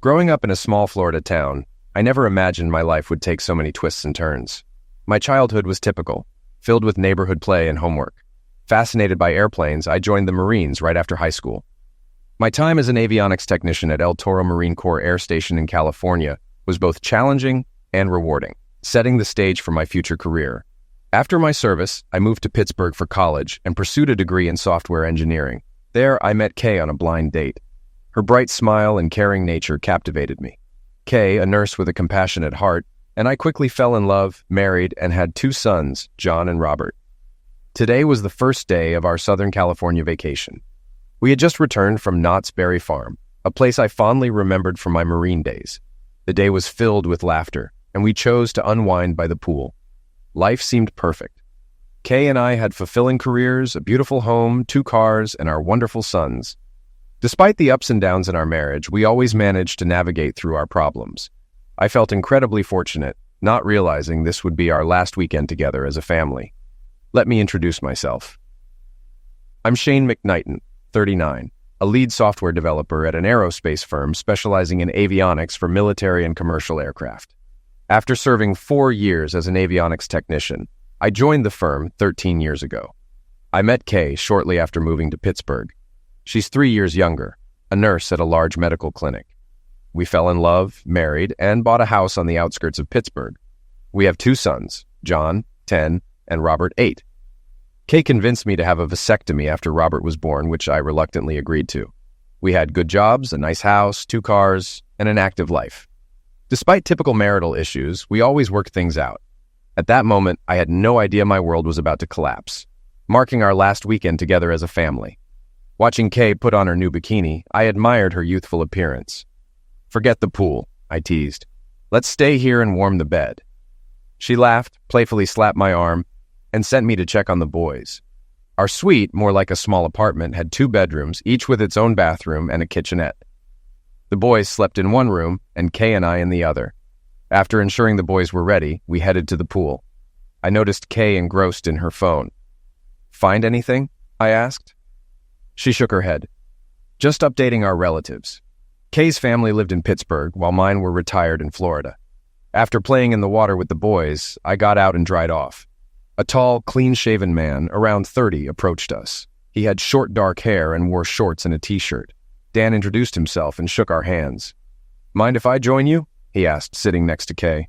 Growing up in a small Florida town, I never imagined my life would take so many twists and turns. My childhood was typical, filled with neighborhood play and homework. Fascinated by airplanes, I joined the Marines right after high school. My time as an avionics technician at El Toro Marine Corps Air Station in California was both challenging and rewarding, setting the stage for my future career. After my service, I moved to Pittsburgh for college and pursued a degree in software engineering. There, I met Kay on a blind date. Her bright smile and caring nature captivated me. Kay, a nurse with a compassionate heart, and I quickly fell in love, married, and had 2 sons, John and Robert. Today was the first day of our Southern California vacation. We had just returned from Knott's Berry Farm, a place I fondly remembered from my Marine days. The day was filled with laughter, and we chose to unwind by the pool. Life seemed perfect. Kay and I had fulfilling careers, a beautiful home, 2 cars, and our wonderful sons. Despite the ups and downs in our marriage, we always managed to navigate through our problems. I felt incredibly fortunate, not realizing this would be our last weekend together as a family. Let me introduce myself. I'm Shane McKnighton, 39, a lead software developer at an aerospace firm specializing in avionics for military and commercial aircraft. After serving 4 years as an avionics technician, I joined the firm 13 years ago. I met Kay shortly after moving to Pittsburgh. She's 3 years younger, a nurse at a large medical clinic. We fell in love, married, and bought a house on the outskirts of Pittsburgh. We have 2 sons, John, 10, and Robert, 8. Kay convinced me to have a vasectomy after Robert was born, which I reluctantly agreed to. We had good jobs, a nice house, 2 cars, and an active life. Despite typical marital issues, we always worked things out. At that moment, I had no idea my world was about to collapse, marking our last weekend together as a family. Watching Kay put on her new bikini, I admired her youthful appearance. "Forget the pool," I teased. "Let's stay here and warm the bed." She laughed, playfully slapped my arm, and sent me to check on the boys. Our suite, more like a small apartment, had 2 bedrooms, each with its own bathroom and a kitchenette. The boys slept in one room, and Kay and I in the other. After ensuring the boys were ready, we headed to the pool. I noticed Kay engrossed in her phone. "Find anything?" I asked. She shook her head. "Just updating our relatives. Kay's family lived in Pittsburgh, while mine were retired in Florida. After playing in the water with the boys, I got out and dried off. A tall, clean-shaven man, around 30, approached us. He had short, dark hair and wore shorts and a t-shirt. Dan introduced himself and shook our hands. "Mind if I join you?" he asked, sitting next to Kay.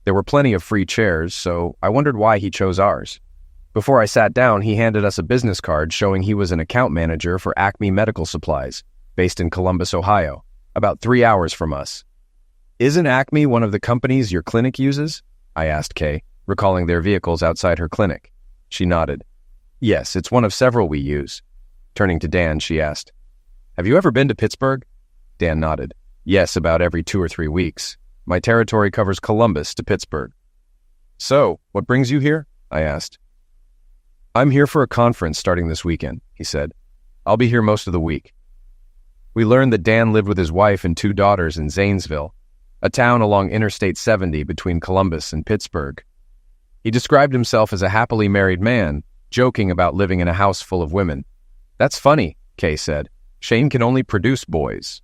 There were plenty of free chairs, so I wondered why he chose ours. Before I sat down, he handed us a business card showing he was an account manager for Acme Medical Supplies, based in Columbus, Ohio, about 3 hours from us. "Isn't Acme one of the companies your clinic uses?" I asked Kay, recalling their vehicles outside her clinic. She nodded. "Yes, it's one of several we use." Turning to Dan, she asked, "Have you ever been to Pittsburgh?" Dan nodded. "Yes, about every 2 or 3 weeks. My territory covers Columbus to Pittsburgh." "So, what brings you here?" I asked. "I'm here for a conference starting this weekend," he said. "I'll be here most of the week." We learned that Dan lived with his wife and 2 daughters in Zanesville, a town along Interstate 70 between Columbus and Pittsburgh. He described himself as a happily married man, joking about living in a house full of women. "That's funny," Kay said. "Shane can only produce boys."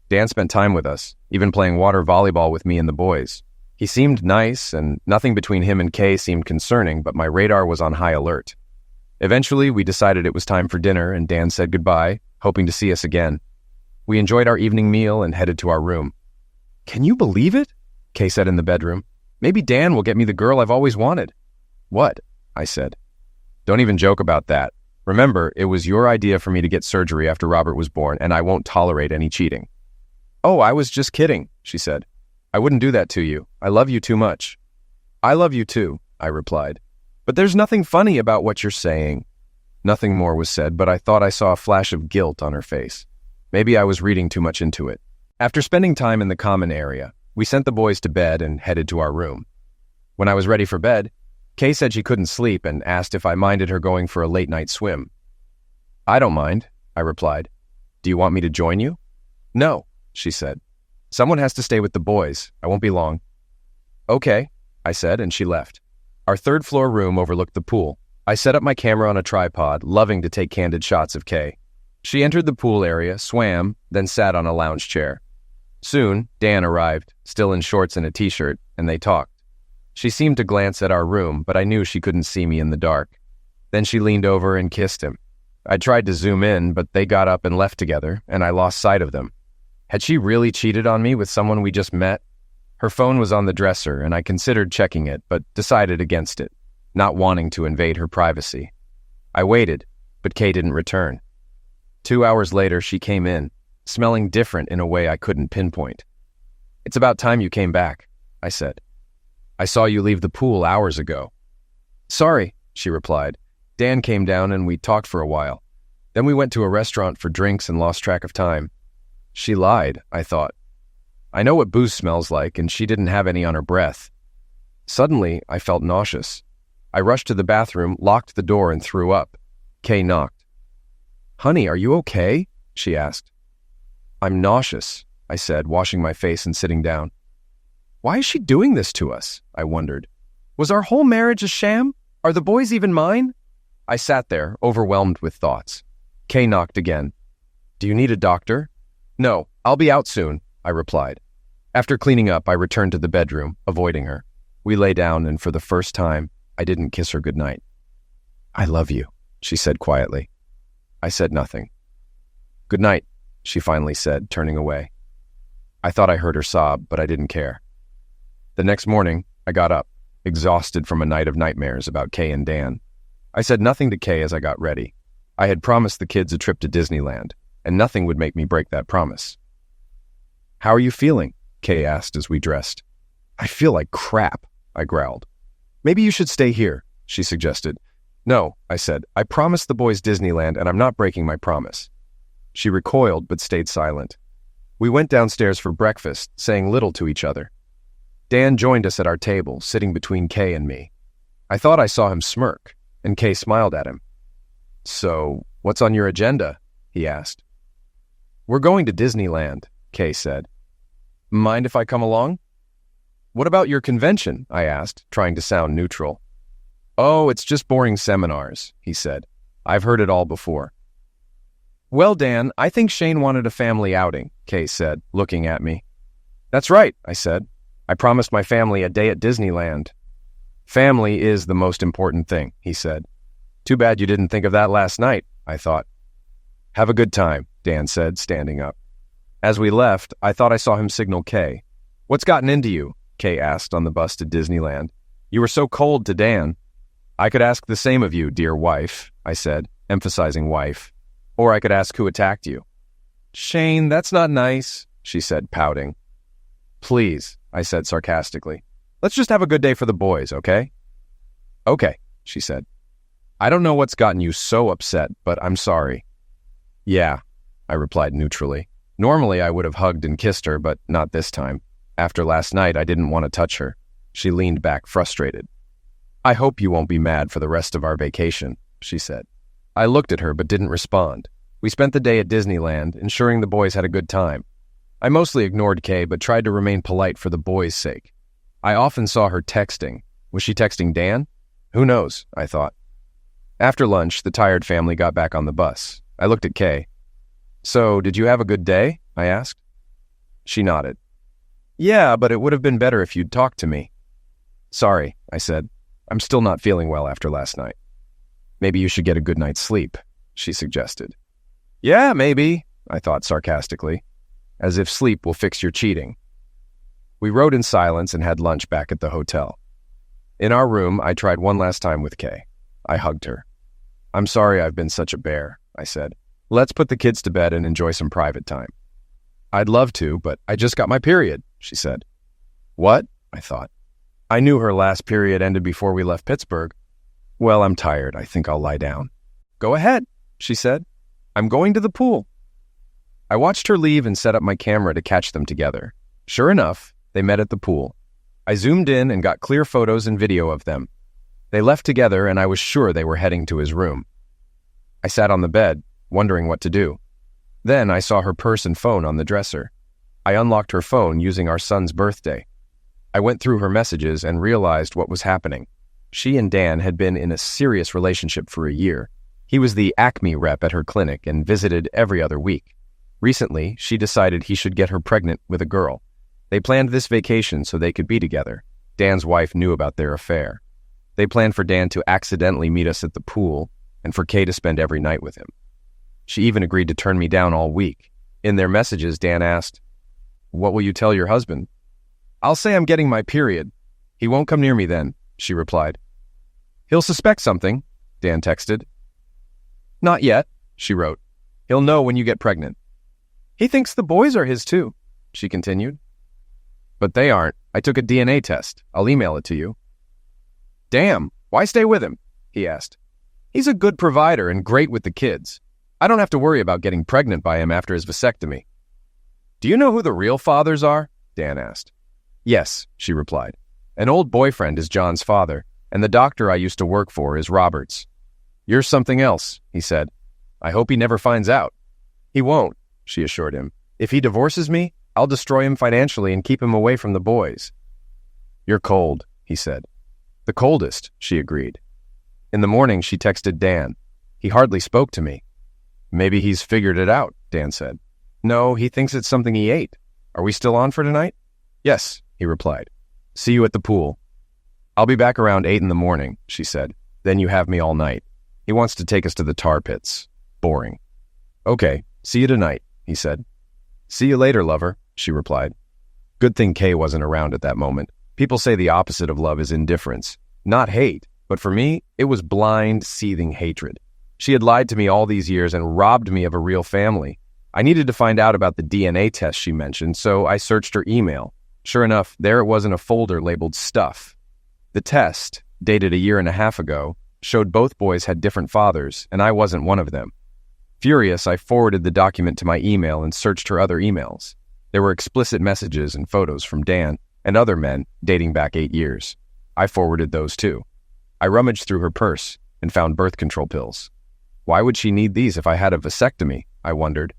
Dan spent time with us, even playing water volleyball with me and the boys. He seemed nice, and nothing between him and Kay seemed concerning, but my radar was on high alert. Eventually, we decided it was time for dinner, and Dan said goodbye, hoping to see us again. We enjoyed our evening meal and headed to our room. "Can you believe it?" Kay said in the bedroom. "Maybe Dan will get me the girl I've always wanted." "What?" I said. "Don't even joke about that. Remember, it was your idea for me to get surgery after Robert was born, and I won't tolerate any cheating." "Oh, I was just kidding," she said. "I wouldn't do that to you. I love you too much." "I love you too," I replied. "But there's nothing funny about what you're saying." Nothing more was said, but I thought I saw a flash of guilt on her face. Maybe I was reading too much into it. After spending time in the common area, we sent the boys to bed and headed to our room. When I was ready for bed, Kay said she couldn't sleep and asked if I minded her going for a late-night swim. "I don't mind," I replied. "Do you want me to join you?" "No," she said. "Someone has to stay with the boys. I won't be long." "Okay," I said, and she left. Our third-floor room overlooked the pool. I set up my camera on a tripod, loving to take candid shots of Kay. She entered the pool area, swam, then sat on a lounge chair. Soon, Dan arrived, still in shorts and a t-shirt, and they talked. She seemed to glance at our room, but I knew she couldn't see me in the dark. Then she leaned over and kissed him. I tried to zoom in, but they got up and left together, and I lost sight of them. Had she really cheated on me with someone we just met? Her phone was on the dresser, and I considered checking it, but decided against it, not wanting to invade her privacy. I waited, but Kay didn't return. 2 hours later, she came in, smelling different in a way I couldn't pinpoint. "It's about time you came back," I said. "I saw you leave the pool hours ago." "Sorry," she replied. "Dan came down and we talked for a while. Then we went to a restaurant for drinks and lost track of time." She lied, I thought. I know what booze smells like, and she didn't have any on her breath. Suddenly, I felt nauseous. I rushed to the bathroom, locked the door, and threw up. Kay knocked. "Honey, are you okay?" she asked. "I'm nauseous," I said, washing my face and sitting down. Why is she doing this to us? I wondered. Was our whole marriage a sham? Are the boys even mine? I sat there, overwhelmed with thoughts. Kay knocked again. "Do you need a doctor?" "No, I'll be out soon," I replied. After cleaning up, I returned to the bedroom, avoiding her. We lay down, and for the first time, I didn't kiss her goodnight. "I love you," she said quietly. I said nothing. "Good night," she finally said, turning away. I thought I heard her sob, but I didn't care. The next morning, I got up, exhausted from a night of nightmares about Kay and Dan. I said nothing to Kay as I got ready. I had promised the kids a trip to Disneyland, and nothing would make me break that promise. "How are you feeling?" Kay asked as we dressed. "I feel like crap," I growled. "Maybe you should stay here," she suggested. "No," I said. "I promised the boys Disneyland, and I'm not breaking my promise." She recoiled but stayed silent. We went downstairs for breakfast, saying little to each other. Dan joined us at our table, sitting between Kay and me. I thought I saw him smirk, and Kay smiled at him. "So, what's on your agenda?" he asked. "We're going to Disneyland," Kay said. "Mind if I come along?" "What about your convention?" I asked, trying to sound neutral. "Oh, it's just boring seminars," he said. "I've heard it all before." "Well, Dan, I think Shane wanted a family outing," Kay said, looking at me. "That's right," I said. "I promised my family a day at Disneyland." "Family is the most important thing," he said. "Too bad you didn't think of that last night," I thought. "Have a good time," Dan said, standing up. As we left, I thought I saw him signal Kay. "What's gotten into you?" Kay asked on the bus to Disneyland. "You were so cold to Dan." "I could ask the same of you, dear wife," I said, emphasizing wife. "Or I could ask who attacked you." "Shane, that's not nice," she said, pouting. "Please," I said sarcastically. "Let's just have a good day for the boys, okay?" "Okay," she said. "I don't know what's gotten you so upset, but I'm sorry." "Yeah," I replied neutrally. Normally I would have hugged and kissed her, but not this time. After last night, I didn't want to touch her. She leaned back, frustrated. "I hope you won't be mad for the rest of our vacation," she said. I looked at her but didn't respond. We spent the day at Disneyland, ensuring the boys had a good time. I mostly ignored Kay but tried to remain polite for the boys' sake. I often saw her texting. Was she texting Dan? Who knows, I thought. After lunch, the tired family got back on the bus. I looked at Kay. "So, did you have a good day?" I asked. She nodded. "Yeah, but it would have been better if you'd talked to me." "Sorry," I said. "I'm still not feeling well after last night." "Maybe you should get a good night's sleep," she suggested. "Yeah, maybe," I thought sarcastically, as if sleep will fix your cheating. We rode in silence and had lunch back at the hotel. In our room, I tried one last time with Kay. I hugged her. "I'm sorry I've been such a bear," I said. "Let's put the kids to bed and enjoy some private time." "I'd love to, but I just got my period," she said. "What?" I thought. I knew her last period ended before we left Pittsburgh. "Well, I'm tired. I think I'll lie down." "Go ahead," she said. "I'm going to the pool." I watched her leave and set up my camera to catch them together. Sure enough, they met at the pool. I zoomed in and got clear photos and video of them. They left together, and I was sure they were heading to his room. I sat on the bed, wondering what to do. Then I saw her purse and phone on the dresser. I unlocked her phone using our son's birthday. I went through her messages and realized what was happening. She and Dan had been in a serious relationship for a year. He was the Acme rep at her clinic and visited every other week. Recently, she decided he should get her pregnant with a girl. They planned this vacation so they could be together. Dan's wife knew about their affair. They planned for Dan to accidentally meet us at the pool and for Kay to spend every night with him. She even agreed to turn me down all week. In their messages, Dan asked, "What will you tell your husband?" "I'll say I'm getting my period. He won't come near me then," she replied. "He'll suspect something," Dan texted. "Not yet," she wrote. "He'll know when you get pregnant." "He thinks the boys are his too," she continued. "But they aren't. I took a DNA test. I'll email it to you." "Damn, why stay with him?" he asked. "He's a good provider and great with the kids. I don't have to worry about getting pregnant by him after his vasectomy." "Do you know who the real fathers are?" Dan asked. "Yes," she replied. "An old boyfriend is John's father, and the doctor I used to work for is Robert's." "You're something else," he said. "I hope he never finds out." "He won't," she assured him. "If he divorces me, I'll destroy him financially and keep him away from the boys." "You're cold," he said. "The coldest," she agreed. In the morning, she texted Dan. "He hardly spoke to me." "Maybe he's figured it out," Dan said. "No, he thinks it's something he ate. Are we still on for tonight?" "Yes," he replied. "See you at the pool." "I'll be back around 8 in the morning," she said. "Then you have me all night. He wants to take us to the tar pits. Boring." "Okay, see you tonight," he said. "See you later, lover," she replied. Good thing Kay wasn't around at that moment. People say the opposite of love is indifference. Not hate, but for me, it was blind, seething hatred. She had lied to me all these years and robbed me of a real family. I needed to find out about the DNA test she mentioned, so I searched her email. Sure enough, there it was in a folder labeled Stuff. The test, dated 1.5 years ago, showed both boys had different fathers, and I wasn't one of them. Furious, I forwarded the document to my email and searched her other emails. There were explicit messages and photos from Dan and other men dating back 8 years. I forwarded those too. I rummaged through her purse and found birth control pills. Why would she need these if I had a vasectomy? I wondered.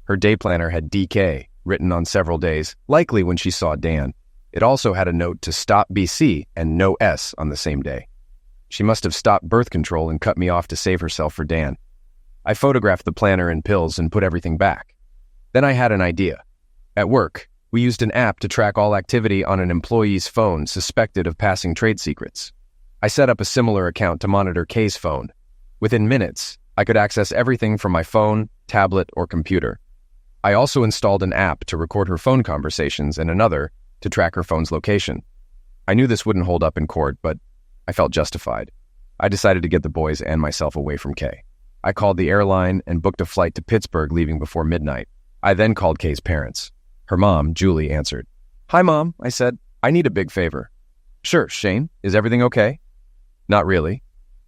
Her day planner had DK written on several days, likely when she saw Dan. It also had a note to stop BC and no S on the same day. She must have stopped birth control and cut me off to save herself for Dan. I photographed the planner and pills and put everything back. Then I had an idea. At work, we used an app to track all activity on an employee's phone suspected of passing trade secrets. I set up a similar account to monitor Kay's phone. Within minutes, I could access everything from my phone, tablet, or computer. I also installed an app to record her phone conversations and another to track her phone's location. I knew this wouldn't hold up in court, but I felt justified. I decided to get the boys and myself away from Kay. I called the airline and booked a flight to Pittsburgh leaving before midnight. I then called Kay's parents. Her mom, Julie, answered. "Hi, Mom," I said. "I need a big favor." "Sure, Shane. Is everything okay?" "Not really.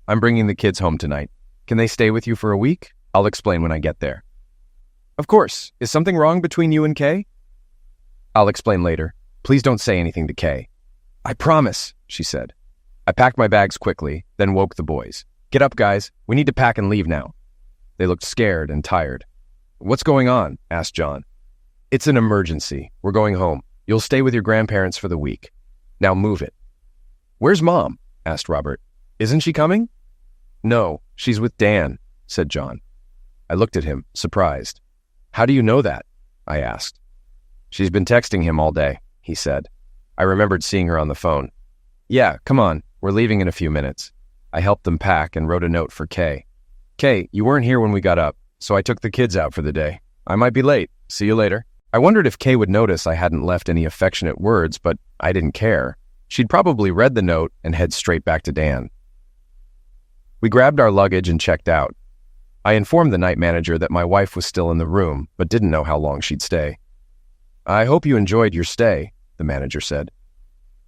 I'm bringing the kids home tonight. Can they stay with you for a week? I'll explain when I get there." "Of course. Is something wrong between you and Kay?" "I'll explain later. Please don't say anything to Kay." "I promise," she said. I packed my bags quickly, then woke the boys. "Get up, guys. We need to pack and leave now." They looked scared and tired. "What's going on?" asked John. "It's an emergency. We're going home. You'll stay with your grandparents for the week. Now move it." "Where's Mom?" asked Robert. "Isn't she coming?" "No, she's with Dan," said John. I looked at him, surprised. "How do you know that?" I asked. "She's been texting him all day," he said. I remembered seeing her on the phone. "Yeah, come on. We're leaving in a few minutes." I helped them pack and wrote a note for Kay. "Kay, you weren't here when we got up, so I took the kids out for the day. I might be late. See you later." I wondered if Kay would notice I hadn't left any affectionate words, but I didn't care. She'd probably read the note and head straight back to Dan. We grabbed our luggage and checked out. I informed the night manager that my wife was still in the room, but didn't know how long she'd stay. "I hope you enjoyed your stay," the manager said.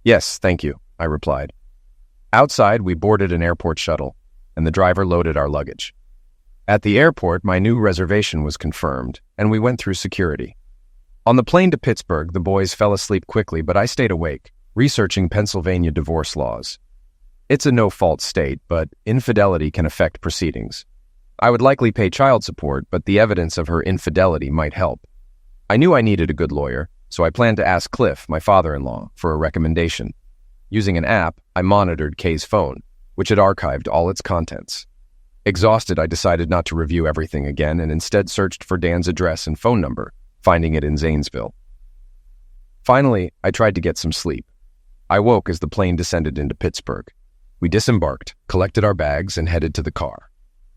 "Yes, thank you," I replied. Outside, we boarded an airport shuttle, and the driver loaded our luggage. At the airport, my new reservation was confirmed, and we went through security. On the plane to Pittsburgh, the boys fell asleep quickly, but I stayed awake, researching Pennsylvania divorce laws. It's a no-fault state, but infidelity can affect proceedings. I would likely pay child support, but the evidence of her infidelity might help. I knew I needed a good lawyer, so I planned to ask Cliff, my father-in-law, for a recommendation. Using an app, I monitored Kay's phone, which had archived all its contents. Exhausted, I decided not to review everything again and instead searched for Dan's address and phone number, finding it in Zanesville. Finally, I tried to get some sleep. I woke as the plane descended into Pittsburgh. We disembarked, collected our bags, and headed to the car.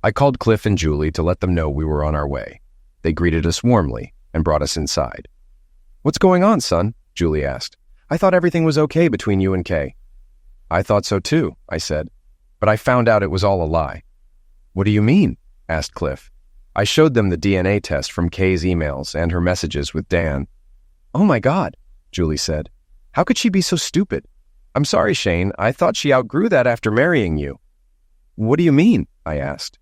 I called Cliff and Julie to let them know we were on our way. They greeted us warmly and brought us inside. "What's going on, son?" Julie asked. "I thought everything was okay between you and Kay." "I thought so too," I said, "but I found out it was all a lie." "What do you mean?" asked Cliff. I showed them the DNA test from Kay's emails and her messages with Dan. "Oh my God," Julie said. "How could she be so stupid? I'm sorry, Shane. I thought she outgrew that after marrying you." "What do you mean?" I asked.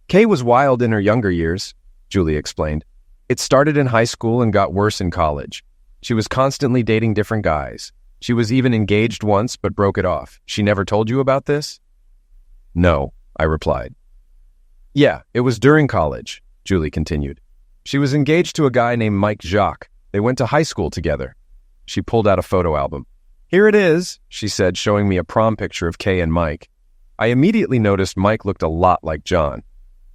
"Kay was wild in her younger years," Julie explained. "It started in high school and got worse in college. She was constantly dating different guys. She was even engaged once but broke it off. She never told you about this?" "No," I replied. "Yeah, it was during college," Julie continued. "She was engaged to a guy named Mike Jacques. They went to high school together." She pulled out a photo album. "Here it is," she said, showing me a prom picture of Kay and Mike. I immediately noticed Mike looked a lot like John.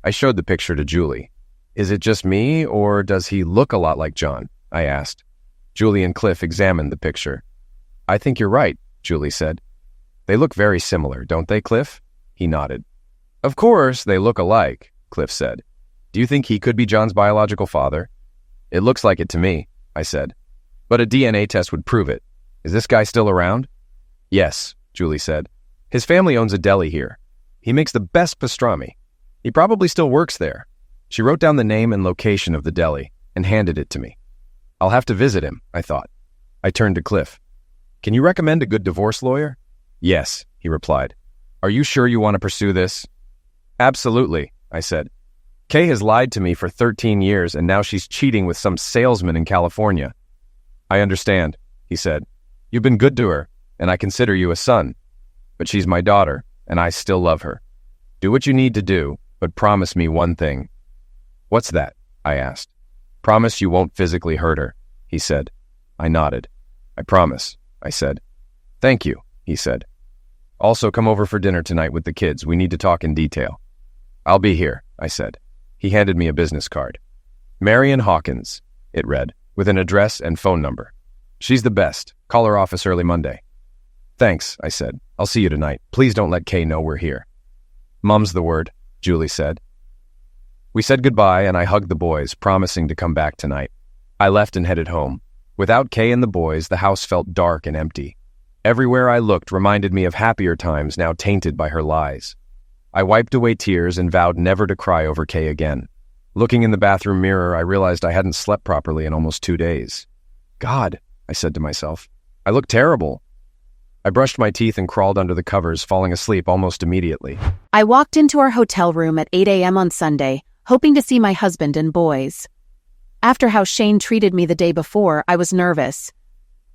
I showed the picture to Julie. "Is it just me, or does he look a lot like John?" I asked. Julie and Cliff examined the picture. "I think you're right," Julie said. "They look very similar, don't they, Cliff?" He nodded. "Of course, they look alike," Cliff said. "Do you think he could be John's biological father?" "It looks like it to me," I said. "But a DNA test would prove it. Is this guy still around?" "Yes," Julie said. "His family owns a deli here. He makes the best pastrami. He probably still works there." She wrote down the name and location of the deli and handed it to me. "I'll have to visit him," I thought. I turned to Cliff. "Can you recommend a good divorce lawyer?" "Yes," he replied. "Are you sure you want to pursue this?" "Absolutely," I said. "Kay has lied to me for 13 years and now she's cheating with some salesman in California." "I understand," he said. "You've been good to her, and I consider you a son. But she's my daughter, and I still love her. Do what you need to do, but promise me one thing." "What's that?" I asked. "Promise you won't physically hurt her," he said. I nodded. "I promise," I said. "Thank you," he said. "Also, come over for dinner tonight with the kids. We need to talk in detail." "I'll be here," I said. He handed me a business card. "Marion Hawkins," it read, with an address and phone number. "She's the best. Call her office early Monday." "Thanks," I said. "I'll see you tonight. Please don't let Kay know we're here." "Mum's the word," Julie said. We said goodbye, and I hugged the boys, promising to come back tonight. I left and headed home. Without Kay and the boys, the house felt dark and empty. Everywhere I looked reminded me of happier times now tainted by her lies. I wiped away tears and vowed never to cry over Kay again. Looking in the bathroom mirror, I realized I hadn't slept properly in almost 2 days. "God," I said to myself, "I look terrible." I brushed my teeth and crawled under the covers, falling asleep almost immediately. I walked into our hotel room at 8 a.m. on Sunday, hoping to see my husband and boys. After how Shane treated me the day before, I was nervous.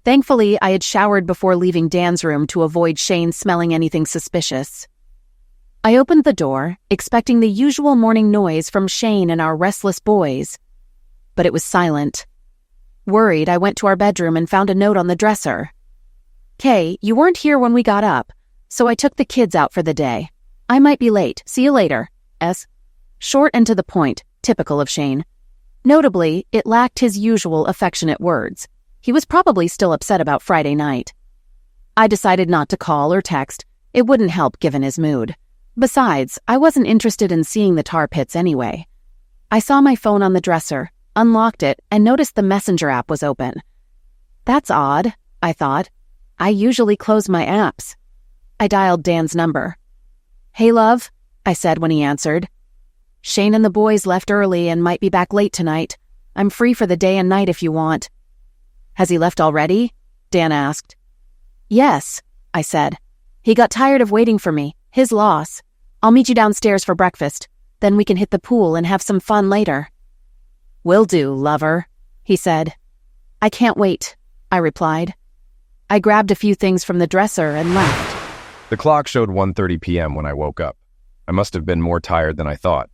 Thankfully, I had showered before leaving Dan's room to avoid Shane smelling anything suspicious. I opened the door, expecting the usual morning noise from Shane and our restless boys, but it was silent. Worried, I went to our bedroom and found a note on the dresser. "Kay, you weren't here when we got up, so I took the kids out for the day. I might be late. See you later. S." Short and to the point, typical of Shane. Notably, it lacked his usual affectionate words. He was probably still upset about Friday night. I decided not to call or text. It wouldn't help given his mood. Besides, I wasn't interested in seeing the tar pits anyway. I saw my phone on the dresser, unlocked it, and noticed the Messenger app was open. That's odd, I thought. I usually close my apps. I dialed Dan's number. "Hey, love," I said when he answered. "Shane and the boys left early and might be back late tonight. I'm free for the day and night if you want." "Has he left already?" Dan asked. "Yes," I said. "He got tired of waiting for me. His loss. I'll meet you downstairs for breakfast. Then we can hit the pool and have some fun later." "Will do, lover," he said. "I can't wait," I replied. I grabbed a few things from the dresser and left. The clock showed 1:30 p.m. when I woke up. I must have been more tired than I thought.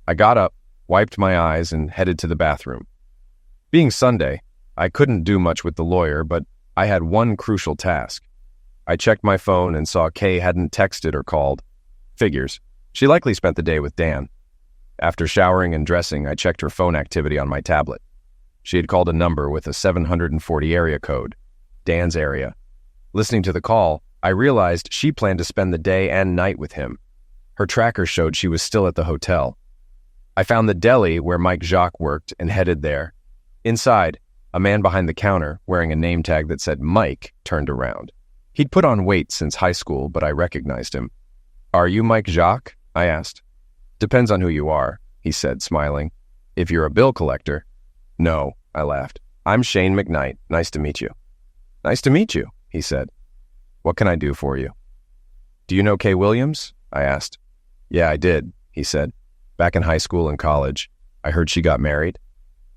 I got up, wiped my eyes, and headed to the bathroom. Being Sunday, I couldn't do much with the lawyer, but I had one crucial task. I checked my phone and saw Kay hadn't texted or called. Figures. She likely spent the day with Dan. After showering and dressing, I checked her phone activity on my tablet. She had called a number with a 740 area code, Dan's area. Listening to the call, I realized she planned to spend the day and night with him. Her tracker showed she was still at the hotel. I found the deli where Mike Jacques worked and headed there. Inside, a man behind the counter, wearing a name tag that said Mike, turned around. He'd put on weight since high school, but I recognized him. "Are you Mike Jacques?" I asked. "Depends on who you are," he said, smiling. "If you're a bill collector." "No," I laughed. "I'm Shane McKnight. Nice to meet you." "Nice to meet you," he said. "What can I do for you?" "Do you know Kay Williams?" I asked. "Yeah, I did," he said. "Back in high school and college. I heard she got married."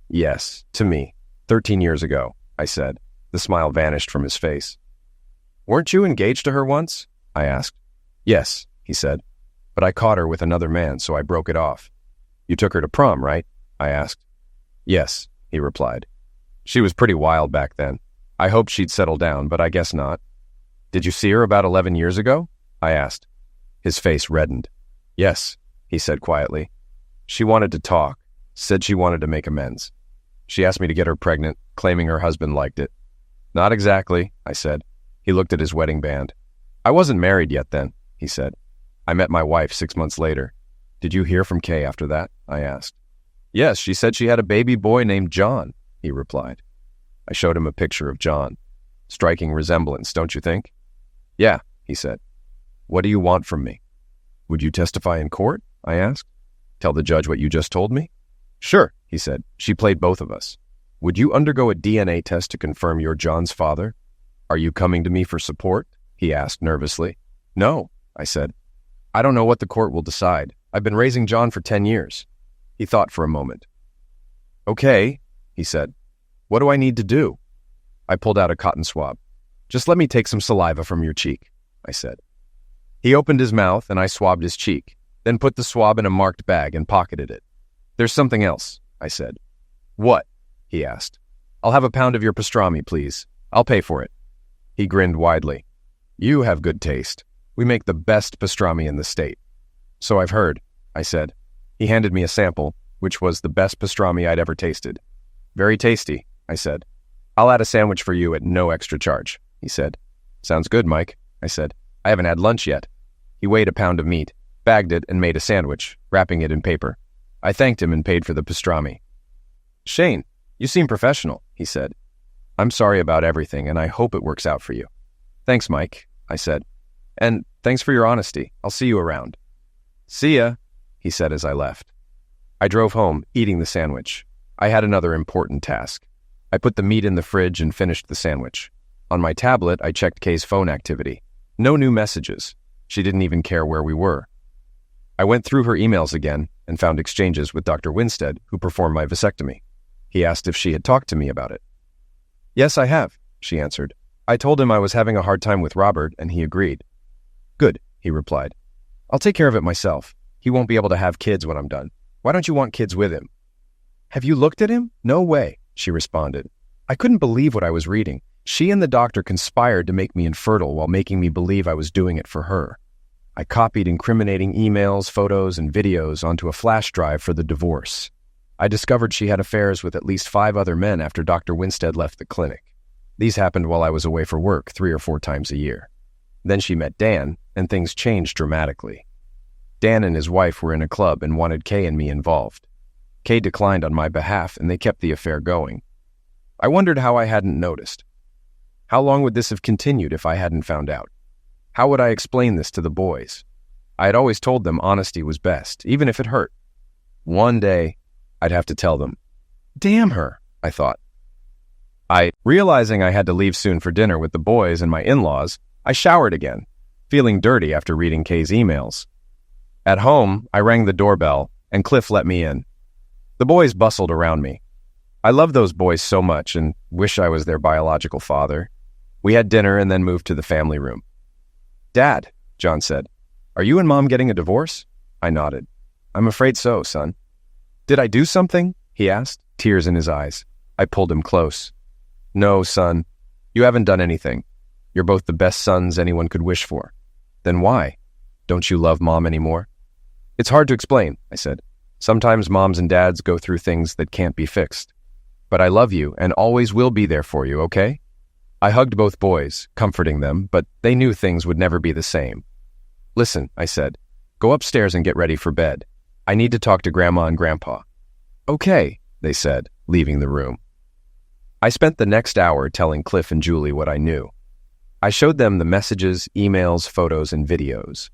"Yes, to me. 13 years ago," I said. The smile vanished from his face. "Weren't you engaged to her once?" I asked. "Yes," he said. "But I caught her with another man, so I broke it off." "You took her to prom, right?" I asked. "Yes," he replied. "She was pretty wild back then. I hoped she'd settle down, but I guess not." "Did you see her about 11 years ago?" I asked. His face reddened. "Yes," he said quietly. "She wanted to talk, said she wanted to make amends. She asked me to get her pregnant, claiming her husband liked it." "Not exactly," I said. He looked at his wedding band. "I wasn't married yet then," he said. "I met my wife 6 months later." "Did you hear from Kay after that?" I asked. "Yes, she said she had a baby boy named John," he replied. I showed him a picture of John. "Striking resemblance, don't you think?" "Yeah," he said. "What do you want from me?" "Would you testify in court?" I asked. "Tell the judge what you just told me?" "Sure," he said. "She played both of us. Would you undergo a DNA test to confirm you're John's father?" "Are you coming to me for support?" he asked nervously. "No," I said. "I don't know what the court will decide. I've been raising John for 10 years. He thought for a moment. "Okay," he said. "What do I need to do?" I pulled out a cotton swab. "Just let me take some saliva from your cheek," I said. He opened his mouth and I swabbed his cheek, then put the swab in a marked bag and pocketed it. "There's something else," I said. "What?" he asked. "I'll have a pound of your pastrami, please. I'll pay for it." He grinned widely. "You have good taste. We make the best pastrami in the state." "So I've heard," I said. He handed me a sample, which was the best pastrami I'd ever tasted. "Very tasty," I said. "I'll add a sandwich for you at no extra charge," he said. "Sounds good, Mike," I said. "I haven't had lunch yet." He weighed a pound of meat, bagged it, and made a sandwich, wrapping it in paper. I thanked him and paid for the pastrami. "Shane, you seem professional," he said. "I'm sorry about everything, and I hope it works out for you." "Thanks, Mike," I said. "And thanks for your honesty. I'll see you around." "See ya," he said as I left. I drove home, eating the sandwich. I had another important task. I put the meat in the fridge and finished the sandwich. On my tablet, I checked Kay's phone activity. No new messages. She didn't even care where we were. I went through her emails again and found exchanges with Dr. Winstead, who performed my vasectomy. He asked if she had talked to me about it. "Yes, I have," she answered. "I told him I was having a hard time with Robert, and he agreed." "Good," he replied. "I'll take care of it myself. He won't be able to have kids when I'm done. Why don't you want kids with him?" "Have you looked at him?" "No way," she responded. I couldn't believe what I was reading. She and the doctor conspired to make me infertile while making me believe I was doing it for her. I copied incriminating emails, photos, and videos onto a flash drive for the divorce. I discovered she had affairs with at least 5 other men after Dr. Winstead left the clinic. These happened while I was away for work 3 or 4 times a year. Then she met Dan, and things changed dramatically. Dan and his wife were in a club and wanted Kay and me involved. Kay declined on my behalf, and they kept the affair going. I wondered how I hadn't noticed. How long would this have continued if I hadn't found out? How would I explain this to the boys? I had always told them honesty was best, even if it hurt. One day, I'd have to tell them. Damn her, I thought. Realizing I had to leave soon for dinner with the boys and my in-laws, I showered again, feeling dirty after reading Kay's emails. At home, I rang the doorbell, and Cliff let me in. The boys bustled around me. I love those boys so much and wish I was their biological father. We had dinner and then moved to the family room. "Dad," John said, "are you and Mom getting a divorce?" I nodded. "I'm afraid so, son." "Did I do something?" he asked, tears in his eyes. I pulled him close. "No, son, you haven't done anything. You're both the best sons anyone could wish for." "Then why? Don't you love Mom anymore?" It's hard to explain, I said. Sometimes moms and dads go through things that can't be fixed. But I love you and always will be there for you, okay? I hugged both boys, comforting them, but they knew things would never be the same. Listen, I said, go upstairs and get ready for bed. I need to talk to Grandma and Grandpa. Okay, they said, leaving the room. I spent the next hour telling Cliff and Julie what I knew. I showed them the messages, emails, photos, and videos.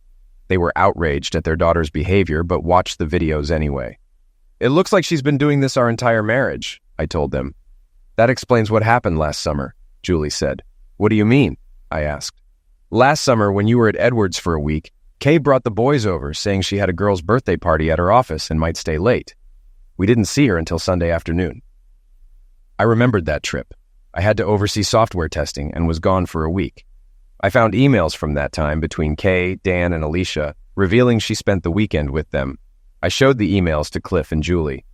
They were outraged at their daughter's behavior, but watched the videos anyway. It looks like she's been doing this our entire marriage, I told them. That explains what happened last summer, Julie said. What do you mean? I asked. Last summer, when you were at Edwards for a week, Kay brought the boys over, saying she had a girl's birthday party at her office and might stay late. We didn't see her until Sunday afternoon. I remembered that trip. I had to oversee software testing and was gone for a week. I found emails from that time between Kay, Dan, and Alicia, revealing she spent the weekend with them. I showed the emails to Cliff and Julie.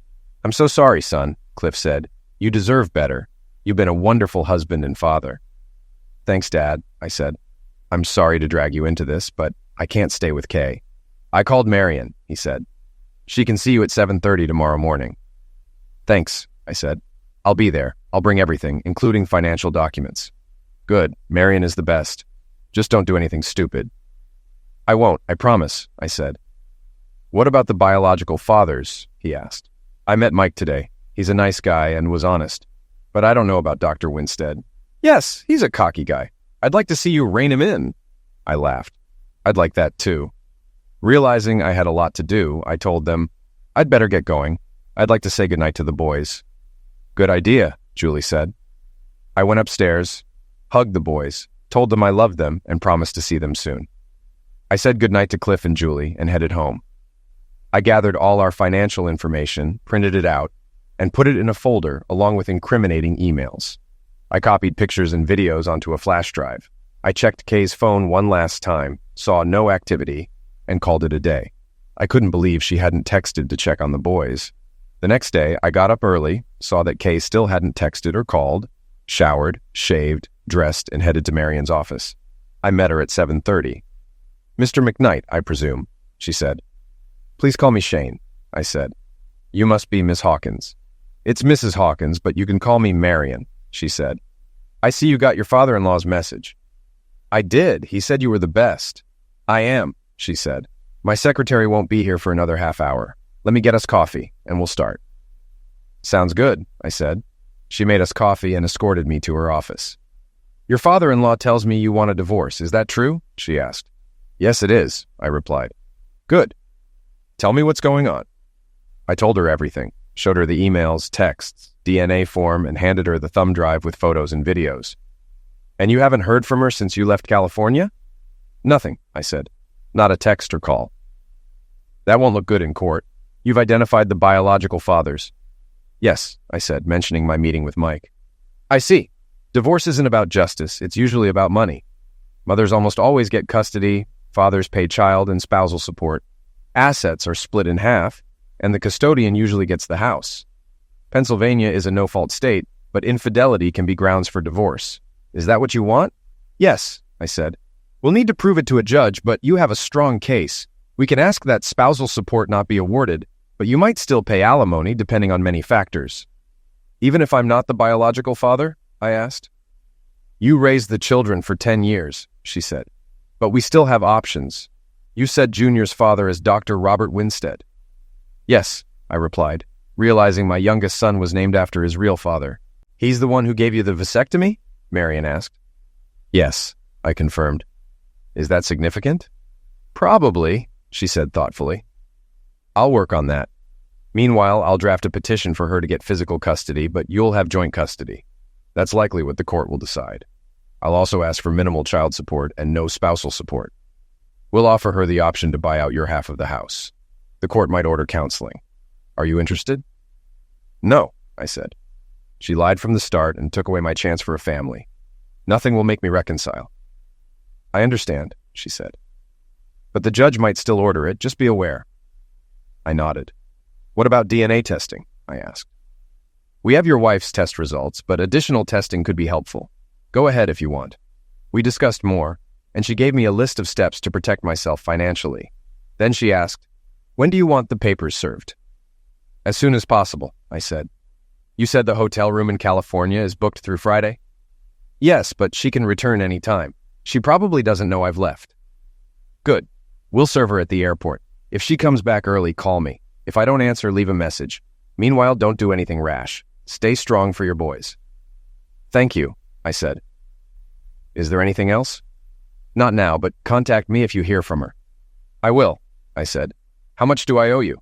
I'm so sorry, son, Cliff said. You deserve better. You've been a wonderful husband and father. Thanks, Dad, I said. I'm sorry to drag you into this, but I can't stay with Kay. I called Marion, he said. She can see you at 7:30 tomorrow morning. Thanks, I said. I'll be there. I'll bring everything, including financial documents. Good. Marion is the best. Just don't do anything stupid. I won't, I promise, I said. What about the biological fathers? He asked. I met Mike today. He's a nice guy and was honest. But I don't know about Dr. Winstead. Yes, he's a cocky guy. I'd like to see you rein him in. I laughed. I'd like that too. Realizing I had a lot to do, I told them, I'd better get going. I'd like to say goodnight to the boys. Good idea, Julie said. I went upstairs, hugged the boys, told them I loved them, and promised to see them soon. I said goodnight to Cliff and Julie and headed home. I gathered all our financial information, printed it out, and put it in a folder along with incriminating emails. I copied pictures and videos onto a flash drive. I checked Kay's phone one last time, saw no activity, and called it a day. I couldn't believe she hadn't texted to check on the boys. The next day, I got up early, saw that Kay still hadn't texted or called, showered, shaved, dressed, and headed to Marion's office. I met her at 7:30. Mr. McKnight, I presume, she said. Please call me Shane, I said. You must be Miss Hawkins. It's Mrs. Hawkins, but you can call me Marion, she said. I see you got your father-in-law's message. I did. He said you were the best. I am, she said. My secretary won't be here for another half hour. Let me get us coffee, and we'll start. Sounds good, I said. She made us coffee and escorted me to her office. Your father-in-law tells me you want a divorce. Is that true? She asked. Yes, it is, I replied. Good. Tell me what's going on. I told her everything, showed her the emails, texts, DNA form, and handed her the thumb drive with photos and videos. And you haven't heard from her since you left California? Nothing, I said. Not a text or call. That won't look good in court. You've identified the biological fathers. Yes, I said, mentioning my meeting with Mike. I see. Divorce isn't about justice. It's usually about money. Mothers almost always get custody, fathers pay child and spousal support. Assets are split in half, and the custodian usually gets the house. Pennsylvania is a no-fault state, but infidelity can be grounds for divorce. Is that what you want? Yes, I said. We'll need to prove it to a judge, but you have a strong case. We can ask that spousal support not be awarded, but you might still pay alimony depending on many factors. Even if I'm not the biological father? I asked. You raised the children for 10 years, she said. But we still have options. You said Junior's father is Dr. Robert Winstead. Yes, I replied, realizing my youngest son was named after his real father. He's the one who gave you the vasectomy? Marion asked. Yes, I confirmed. Is that significant? Probably, she said thoughtfully. I'll work on that. Meanwhile, I'll draft a petition for her to get physical custody, but you'll have joint custody. That's likely what the court will decide. I'll also ask for minimal child support and no spousal support. We'll offer her the option to buy out your half of the house. The court might order counseling. Are you interested? No, I said. She lied from the start and took away my chance for a family. Nothing will make me reconcile. I understand, she said. But the judge might still order it, just be aware. I nodded. What about DNA testing? I asked. We have your wife's test results, but additional testing could be helpful. Go ahead if you want. We discussed more, and she gave me a list of steps to protect myself financially. Then she asked, When do you want the papers served? As soon as possible, I said. You said the hotel room in California is booked through Friday? Yes, but she can return any time. She probably doesn't know I've left. Good. We'll serve her at the airport. If she comes back early, call me. If I don't answer, leave a message. Meanwhile, don't do anything rash. Stay strong for your boys. Thank you, I said. Is there anything else? Not now, but contact me if you hear from her. I will, I said. How much do I owe you?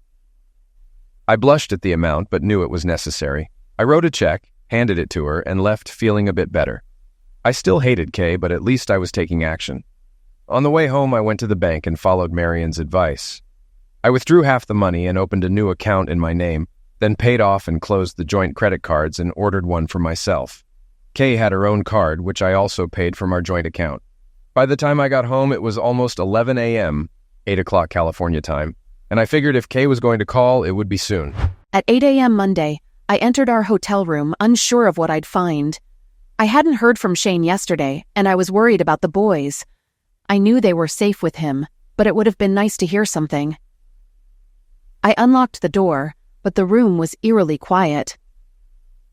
I blushed at the amount, but knew it was necessary. I wrote a check, handed it to her, and left feeling a bit better. I still hated Kay, but at least I was taking action. On the way home, I went to the bank and followed Marion's advice. I withdrew half the money and opened a new account in my name, then paid off and closed the joint credit cards and ordered one for myself. Kay had her own card, which I also paid from our joint account. By the time I got home, it was almost 11 a.m., 8 o'clock California time, and I figured if Kay was going to call, it would be soon. At 8 a.m. Monday, I entered our hotel room, unsure of what I'd find. I hadn't heard from Shane yesterday, and I was worried about the boys. I knew they were safe with him, but it would have been nice to hear something. I unlocked the door, but the room was eerily quiet.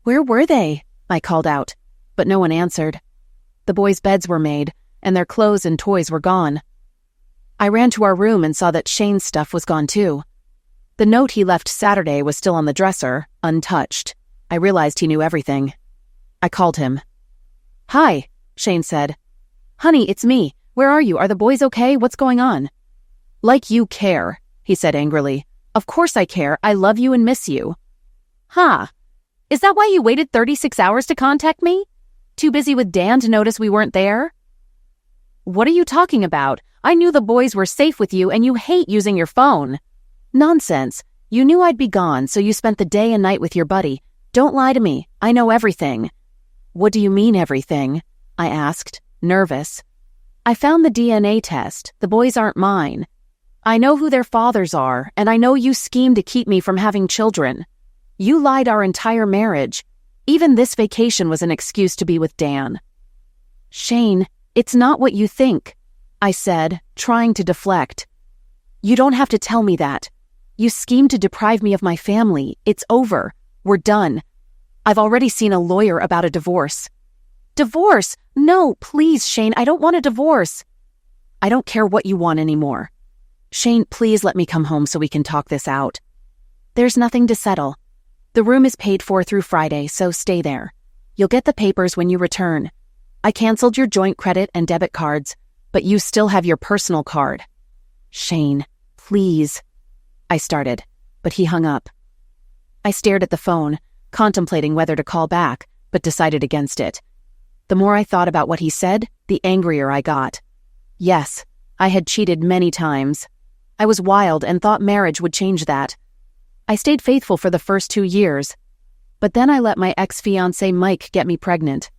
Where were they? I called out, but no one answered. The boys' beds were made, and their clothes and toys were gone. I ran to our room and saw that Shane's stuff was gone too. The note he left Saturday was still on the dresser, untouched. I realized he knew everything. I called him. Hi, Shane said. Honey, it's me. Where are you? Are the boys okay? What's going on? Like you care, he said angrily. Of course I care. I love you and miss you. Huh. Is that why you waited 36 hours to contact me? Too busy with Dan to notice we weren't there? What are you talking about? I knew the boys were safe with you and you hate using your phone. Nonsense. You knew I'd be gone, so you spent the day and night with your buddy. Don't lie to me. I know everything. What do you mean everything? I asked, nervous. I found the DNA test. The boys aren't mine. I know who their fathers are, and I know you schemed to keep me from having children. You lied our entire marriage. Even this vacation was an excuse to be with Dan. Shane, it's not what you think, I said, trying to deflect. You don't have to tell me that. You schemed to deprive me of my family. It's over. We're done. I've already seen a lawyer about a divorce. Divorce? No, please, Shane, I don't want a divorce. I don't care what you want anymore. Shane, please let me come home so we can talk this out. There's nothing to settle. The room is paid for through Friday, so stay there. You'll get the papers when you return. I canceled your joint credit and debit cards, but you still have your personal card. Shane, please. I started, but he hung up. I stared at the phone, contemplating whether to call back, but decided against it. The more I thought about what he said, the angrier I got. Yes, I had cheated many times. I was wild and thought marriage would change that. I stayed faithful for the first 2 years, but then I let my ex-fiancé Mike get me pregnant.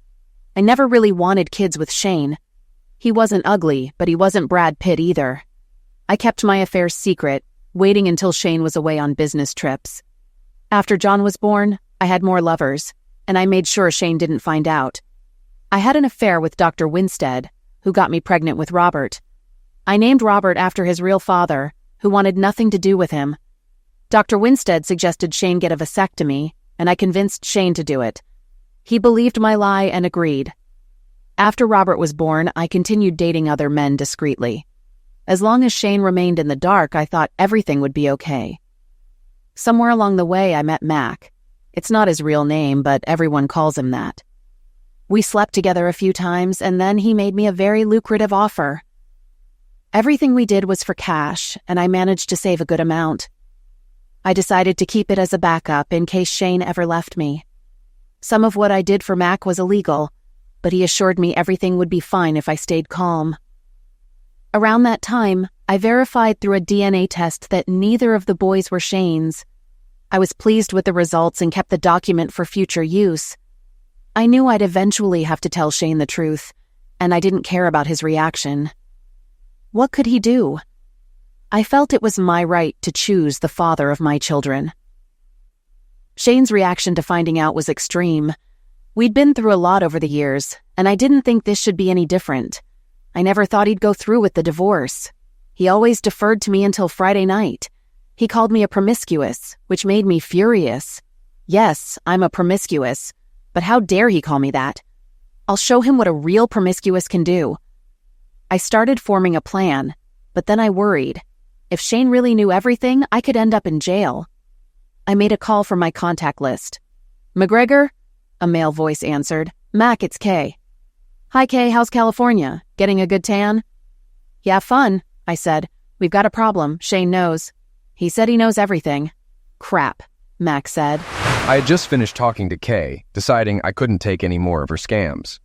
I never really wanted kids with Shane. He wasn't ugly, but he wasn't Brad Pitt either. I kept my affairs secret, waiting until Shane was away on business trips. After John was born, I had more lovers, and I made sure Shane didn't find out. I had an affair with Dr. Winstead, who got me pregnant with Robert. I named Robert after his real father, who wanted nothing to do with him. Dr. Winstead suggested Shane get a vasectomy, and I convinced Shane to do it. He believed my lie and agreed. After Robert was born, I continued dating other men discreetly. As long as Shane remained in the dark, I thought everything would be okay. Somewhere along the way, I met Mac. It's not his real name, but everyone calls him that. We slept together a few times, and then he made me a very lucrative offer. Everything we did was for cash, and I managed to save a good amount. I decided to keep it as a backup in case Shane ever left me. Some of what I did for Mac was illegal, but he assured me everything would be fine if I stayed calm. Around that time, I verified through a DNA test that neither of the boys were Shane's. I was pleased with the results and kept the document for future use. I knew I'd eventually have to tell Shane the truth, and I didn't care about his reaction. What could he do? I felt it was my right to choose the father of my children. Shane's reaction to finding out was extreme. We'd been through a lot over the years, and I didn't think this should be any different. I never thought he'd go through with the divorce. He always deferred to me until Friday night. He called me a promiscuous, which made me furious. Yes, I'm a promiscuous, but how dare he call me that? I'll show him what a real promiscuous can do. I started forming a plan, but then I worried. If Shane really knew everything, I could end up in jail. I made a call from my contact list. McGregor? A male voice answered. Mac, it's Kay. Hi, Kay, how's California? Getting a good tan? Yeah, fun, I said. We've got a problem, Shane knows. He said he knows everything. Crap, Mac said. I had just finished talking to Kay, deciding I couldn't take any more of her scams.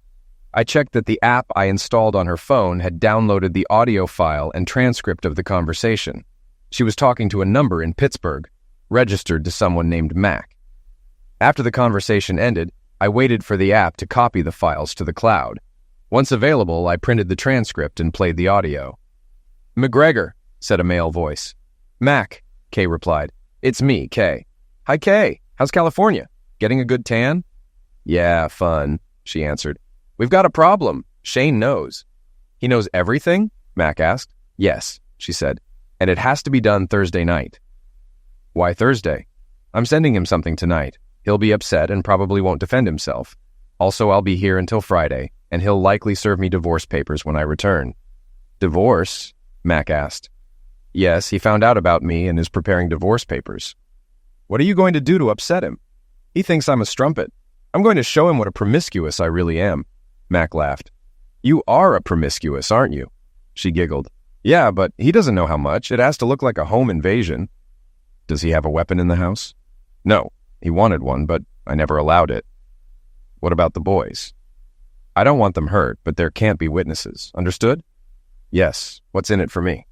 I checked that the app I installed on her phone had downloaded the audio file and transcript of the conversation. She was talking to a number in Pittsburgh, registered to someone named Mac. After the conversation ended, I waited for the app to copy the files to the cloud. Once available, I printed the transcript and played the audio. McGregor, said a male voice. Mac, Kay replied. It's me, Kay. Hi, Kay. How's California? Getting a good tan? Yeah, fun, she answered. We've got a problem. Shane knows. He knows everything? Mac asked. Yes, she said. And it has to be done Thursday night. Why Thursday? I'm sending him something tonight. He'll be upset and probably won't defend himself. Also, I'll be here until Friday, and he'll likely serve me divorce papers when I return. Divorce? Mac asked. Yes, he found out about me and is preparing divorce papers. What are you going to do to upset him? He thinks I'm a strumpet. I'm going to show him what a promiscuous I really am. Mac laughed. You are a promiscuous, aren't you? She giggled. Yeah, but he doesn't know how much. It has to look like a home invasion. Does he have a weapon in the house? No, he wanted one, but I never allowed it. What about the boys? I don't want them hurt, but there can't be witnesses. Understood? Yes. What's in it for me?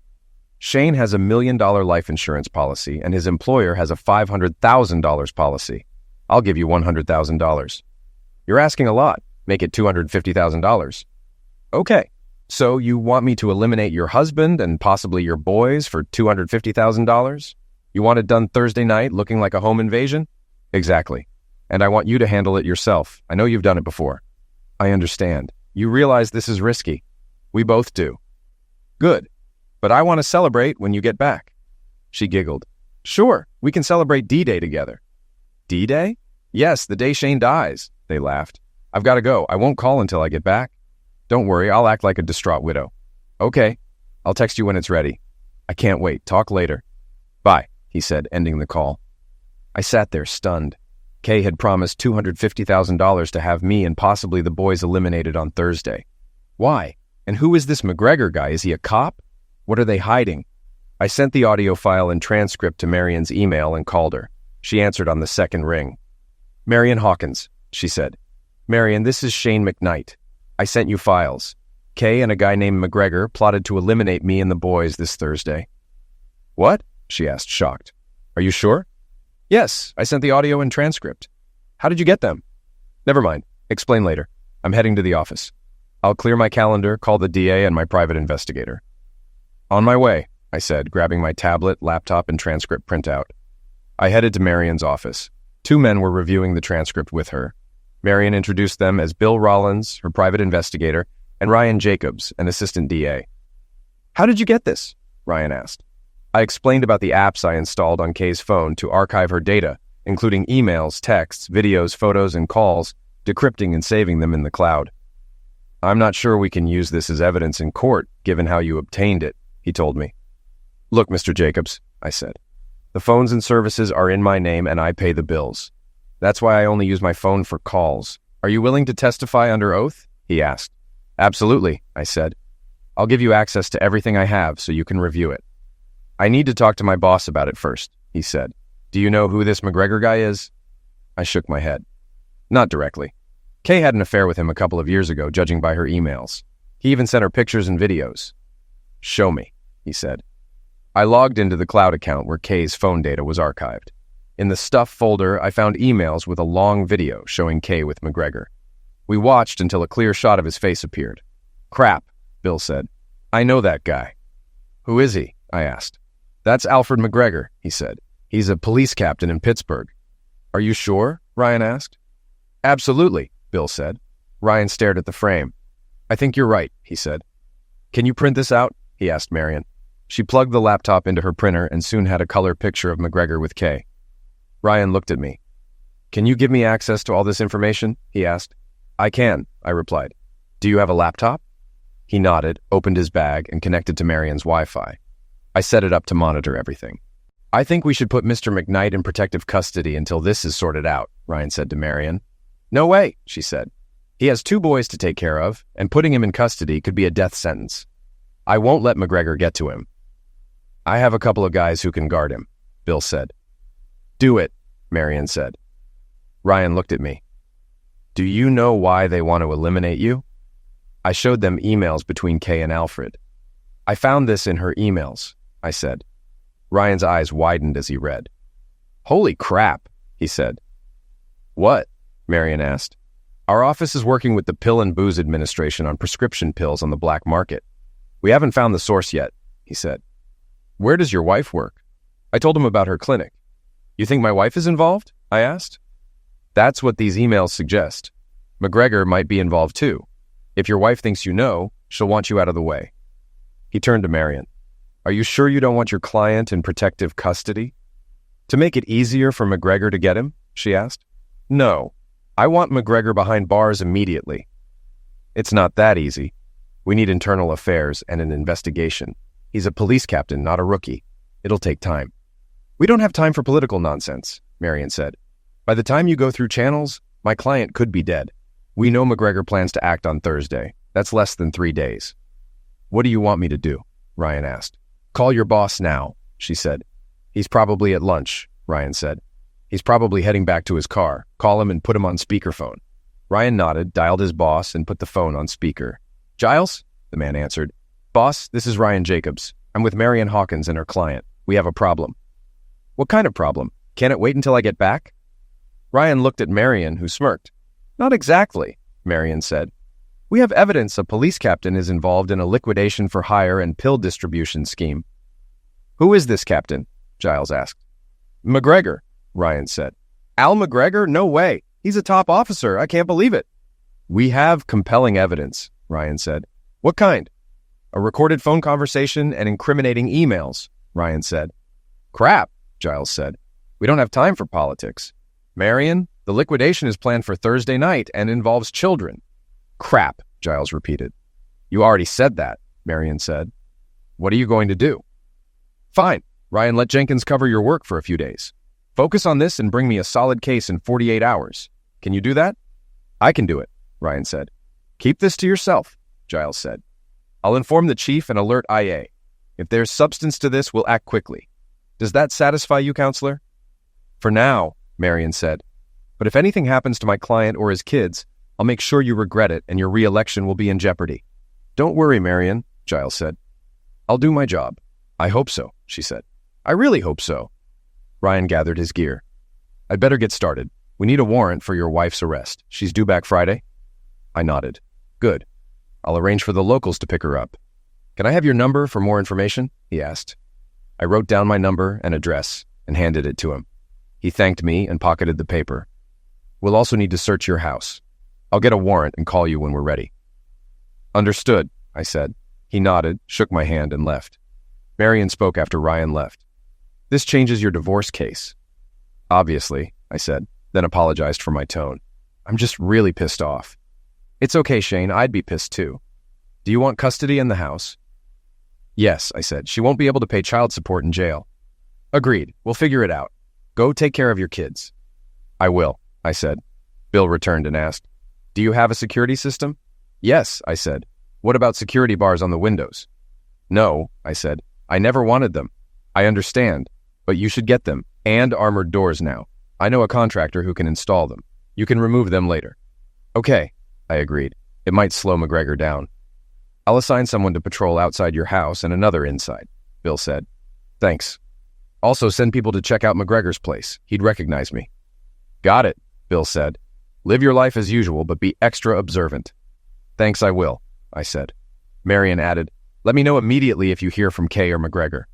Shane has $1 million life insurance policy, and his employer has a $500,000 policy. I'll give you $100,000. You're asking a lot. Make it $250,000. Okay. So you want me to eliminate your husband and possibly your boys for $250,000? You want it done Thursday night looking like a home invasion? Exactly. And I want you to handle it yourself. I know you've done it before. I understand. You realize this is risky. We both do. Good. But I want to celebrate when you get back. She giggled. Sure, we can celebrate D-Day together. D-Day? Yes, the day Shane dies. They laughed. I've got to go. I won't call until I get back. Don't worry, I'll act like a distraught widow. Okay, I'll text you when it's ready. I can't wait. Talk later. Bye, he said, ending the call. I sat there stunned. Kay had promised $250,000 to have me and possibly the boys eliminated on Thursday. Why? And who is this McGregor guy? Is he a cop? What are they hiding? I sent the audio file and transcript to Marion's email and called her. She answered on the second ring. Marion Hawkins, she said. Marion, this is Shane McKnight. I sent you files. Kay and a guy named McGregor plotted to eliminate me and the boys this Thursday. What? She asked, shocked. Are you sure? Yes, I sent the audio and transcript. How did you get them? Never mind. Explain later. I'm heading to the office. I'll clear my calendar, call the DA and my private investigator. On my way, I said, grabbing my tablet, laptop, and transcript printout. I headed to Marion's office. 2 men were reviewing the transcript with her. Marion introduced them as Bill Rollins, her private investigator, and Ryan Jacobs, an assistant DA. How did you get this? Ryan asked. I explained about the apps I installed on Kay's phone to archive her data, including emails, texts, videos, photos, and calls, decrypting and saving them in the cloud. I'm not sure we can use this as evidence in court, given how you obtained it, he told me. Look, Mr. Jacobs, I said. The phones and services are in my name and I pay the bills. That's why I only use my phone for calls. Are you willing to testify under oath? He asked. Absolutely, I said. I'll give you access to everything I have so you can review it. I need to talk to my boss about it first, he said. Do you know who this McGregor guy is? I shook my head. Not directly. Kay had an affair with him a couple of years ago, judging by her emails. He even sent her pictures and videos. Show me, he said. I logged into the cloud account where Kay's phone data was archived. In the stuff folder, I found emails with a long video showing Kay with McGregor. We watched until a clear shot of his face appeared. Crap, Bill said. I know that guy. Who is he? I asked. That's Alfred McGregor, he said. He's a police captain in Pittsburgh. Are you sure? Ryan asked. Absolutely, Bill said. Ryan stared at the frame. I think you're right, he said. Can you print this out? He asked Marion. She plugged the laptop into her printer and soon had a color picture of McGregor with Kay. Ryan looked at me. "Can you give me access to all this information?" he asked. "I can," I replied. "Do you have a laptop?" He nodded, opened his bag, and connected to Marion's Wi-Fi. I set it up to monitor everything. "I think we should put Mr. McKnight in protective custody until this is sorted out," Ryan said to Marion. "No way," she said. "He has 2 boys to take care of, and putting him in custody could be a death sentence. I won't let McGregor get to him." "I have a couple of guys who can guard him," Bill said. "Do it," Marion said. Ryan looked at me. "Do you know why they want to eliminate you?" I showed them emails between Kay and Alfred. "I found this in her emails," I said. Ryan's eyes widened as he read. "Holy crap," he said. "What?" Marion asked. "Our office is working with the Pill and Booze Administration on prescription pills on the black market. We haven't found the source yet," he said. "Where does your wife work?" I told him about her clinic. "You think my wife is involved?" I asked. "That's what these emails suggest. McGregor might be involved too. If your wife thinks you know, she'll want you out of the way." He turned to Marion. "Are you sure you don't want your client in protective custody?" "To make it easier for McGregor to get him?" she asked. "No. I want McGregor behind bars immediately." "It's not that easy. We need internal affairs and an investigation. He's a police captain, not a rookie. It'll take time." "We don't have time for political nonsense," Marion said. "By the time you go through channels, my client could be dead. We know McGregor plans to act on Thursday. That's less than 3 days." "What do you want me to do?" Ryan asked. "Call your boss now," she said. "He's probably at lunch," Ryan said. "He's probably heading back to his car. Call him and put him on speakerphone." Ryan nodded, dialed his boss, and put the phone on speaker. "Giles?" the man answered. "Boss, this is Ryan Jacobs. I'm with Marion Hawkins and her client. We have a problem." "What kind of problem? Can it wait until I get back?" Ryan looked at Marion, who smirked. "Not exactly," Marion said. "We have evidence a police captain is involved in a liquidation for hire and pill distribution scheme." "Who is this captain?" Giles asked. "McGregor," Ryan said. "Al McGregor? No way. He's a top officer. I can't believe it." "We have compelling evidence," Ryan said. "What kind?" "A recorded phone conversation and incriminating emails," Ryan said. "Crap," Giles said. "We don't have time for politics. Marion, the liquidation is planned for Thursday night and involves children." "Crap," Giles repeated. "You already said that," Marion said. "What are you going to do?" "Fine. Ryan, let Jenkins cover your work for a few days. Focus on this and bring me a solid case in 48 hours. Can you do that?" "I can do it," Ryan said. "Keep this to yourself," Giles said. "I'll inform the chief and alert IA. If there's substance to this, we'll act quickly. Does that satisfy you, counselor?" "For now," Marion said. "But if anything happens to my client or his kids, I'll make sure you regret it and your re-election will be in jeopardy." "Don't worry, Marion," Giles said. "I'll do my job." "I hope so," she said. "I really hope so." Ryan gathered his gear. "I'd better get started. We need a warrant for your wife's arrest. She's due back Friday?" I nodded. "Good. I'll arrange for the locals to pick her up." "Can I have your number for more information?" he asked. I wrote down my number and address and handed it to him. He thanked me and pocketed the paper. "We'll also need to search your house. I'll get a warrant and call you when we're ready." "Understood," I said. He nodded, shook my hand, and left. Marion spoke after Ryan left. "This changes your divorce case." "Obviously," I said, then apologized for my tone. "I'm just really pissed off." "It's okay, Shane. I'd be pissed too. Do you want custody in the house?" "Yes," I said. "She won't be able to pay child support in jail." "Agreed. We'll figure it out. Go take care of your kids." "I will," I said. Bill returned and asked, "Do you have a security system?" "Yes," I said. "What about security bars on the windows?" "No," I said. "I never wanted them." "I understand, but you should get them, and armored doors now. I know a contractor who can install them. You can remove them later." "Okay," I agreed. It might slow McGregor down. "I'll assign someone to patrol outside your house and another inside," Bill said. "Thanks. Also send people to check out McGregor's place. He'd recognize me." "Got it," Bill said. "Live your life as usual, but be extra observant." "Thanks, I will," I said. Marion added, "Let me know immediately if you hear from Kay or McGregor."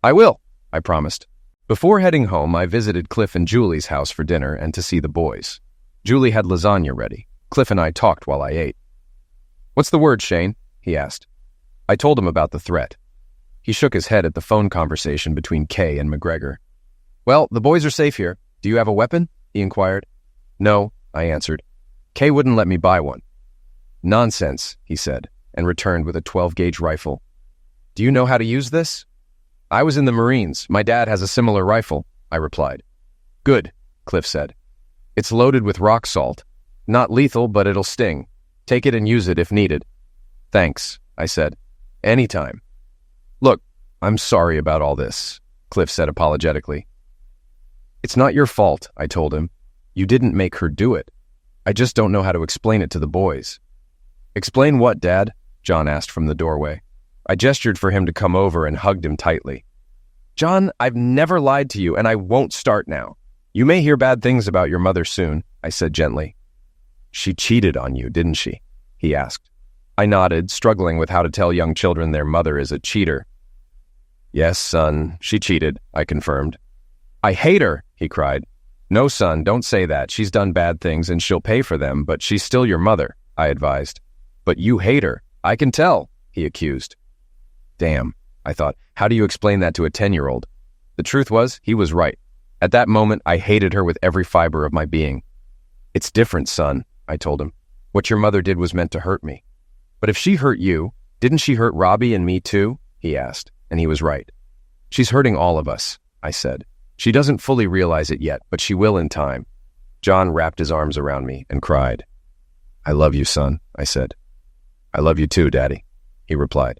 "I will," I promised. Before heading home, I visited Cliff and Julie's house for dinner and to see the boys. Julie had lasagna ready. Cliff and I talked while I ate. "What's the word, Shane?" he asked. I told him about the threat. He shook his head at the phone conversation between Kay and McGregor. "Well, the boys are safe here. Do you have a weapon?" he inquired. "No," I answered. "Kay wouldn't let me buy one." "Nonsense," he said, and returned with a 12-gauge rifle. "Do you know how to use this?" "I was in the Marines. My dad has a similar rifle," I replied. "Good," Cliff said. "It's loaded with rock salt. Not lethal, but it'll sting. Take it and use it if needed." "Thanks," I said. "Anytime." "Look, I'm sorry about all this," Cliff said apologetically. "It's not your fault," I told him. "You didn't make her do it. I just don't know how to explain it to the boys." "Explain what, Dad?" John asked from the doorway. I gestured for him to come over and hugged him tightly. "John, I've never lied to you, and I won't start now. You may hear bad things about your mother soon," I said gently. "She cheated on you, didn't she?" he asked. I nodded, struggling with how to tell young children their mother is a cheater. "Yes, son, she cheated," I confirmed. "I hate her," he cried. "No, son, don't say that. She's done bad things and she'll pay for them, but she's still your mother," I advised. "But you hate her. I can tell," he accused. Damn, I thought, how do you explain that to a 10-year-old? The truth was, he was right. At that moment, I hated her with every fiber of my being. "It's different, son," I told him. "What your mother did was meant to hurt me." "But if she hurt you, didn't she hurt Robbie and me too?" he asked, and he was right. "She's hurting all of us," I said. "She doesn't fully realize it yet, but she will in time." John wrapped his arms around me and cried. "I love you, son," I said. "I love you too, Daddy," he replied.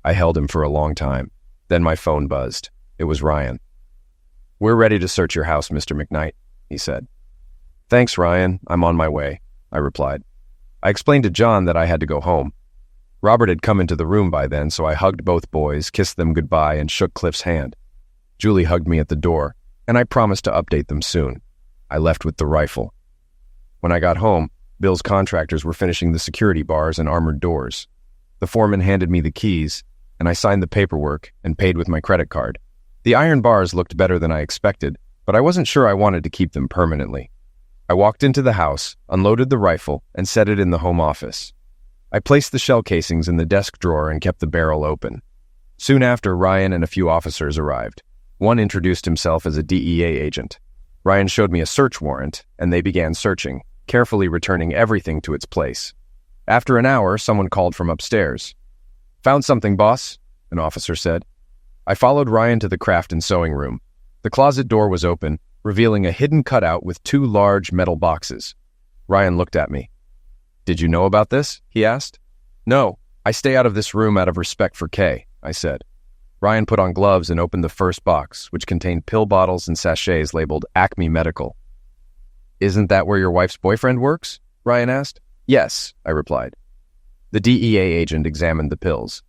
I held him for a long time. Then my phone buzzed. It was Ryan. "We're ready to search your house, Mr. McKnight," he said. "Thanks, Ryan. I'm on my way," I replied. I explained to John that I had to go home. Robert had come into the room by then, so I hugged both boys, kissed them goodbye, and shook Cliff's hand. Julie hugged me at the door, and I promised to update them soon. I left with the rifle. When I got home, Bill's contractors were finishing the security bars and armored doors. The foreman handed me the keys, and I signed the paperwork and paid with my credit card. The iron bars looked better than I expected, but I wasn't sure I wanted to keep them permanently. I walked into the house, unloaded the rifle, and set it in the home office. I placed the shell casings in the desk drawer and kept the barrel open. Soon after, Ryan and a few officers arrived. One introduced himself as a DEA agent. Ryan showed me a search warrant, and they began searching, carefully returning everything to its place. After an hour, someone called from upstairs. "Found something, boss," an officer said. I followed Ryan to the craft and sewing room. The closet door was open, revealing a hidden cutout with 2 large metal boxes. Ryan looked at me. "Did you know about this?" he asked. "No, I stay out of this room out of respect for Kay," I said. Ryan put on gloves and opened the first box, which contained pill bottles and sachets labeled Acme Medical. "Isn't that where your wife's boyfriend works?" Ryan asked. "Yes," I replied. The DEA agent examined the pills.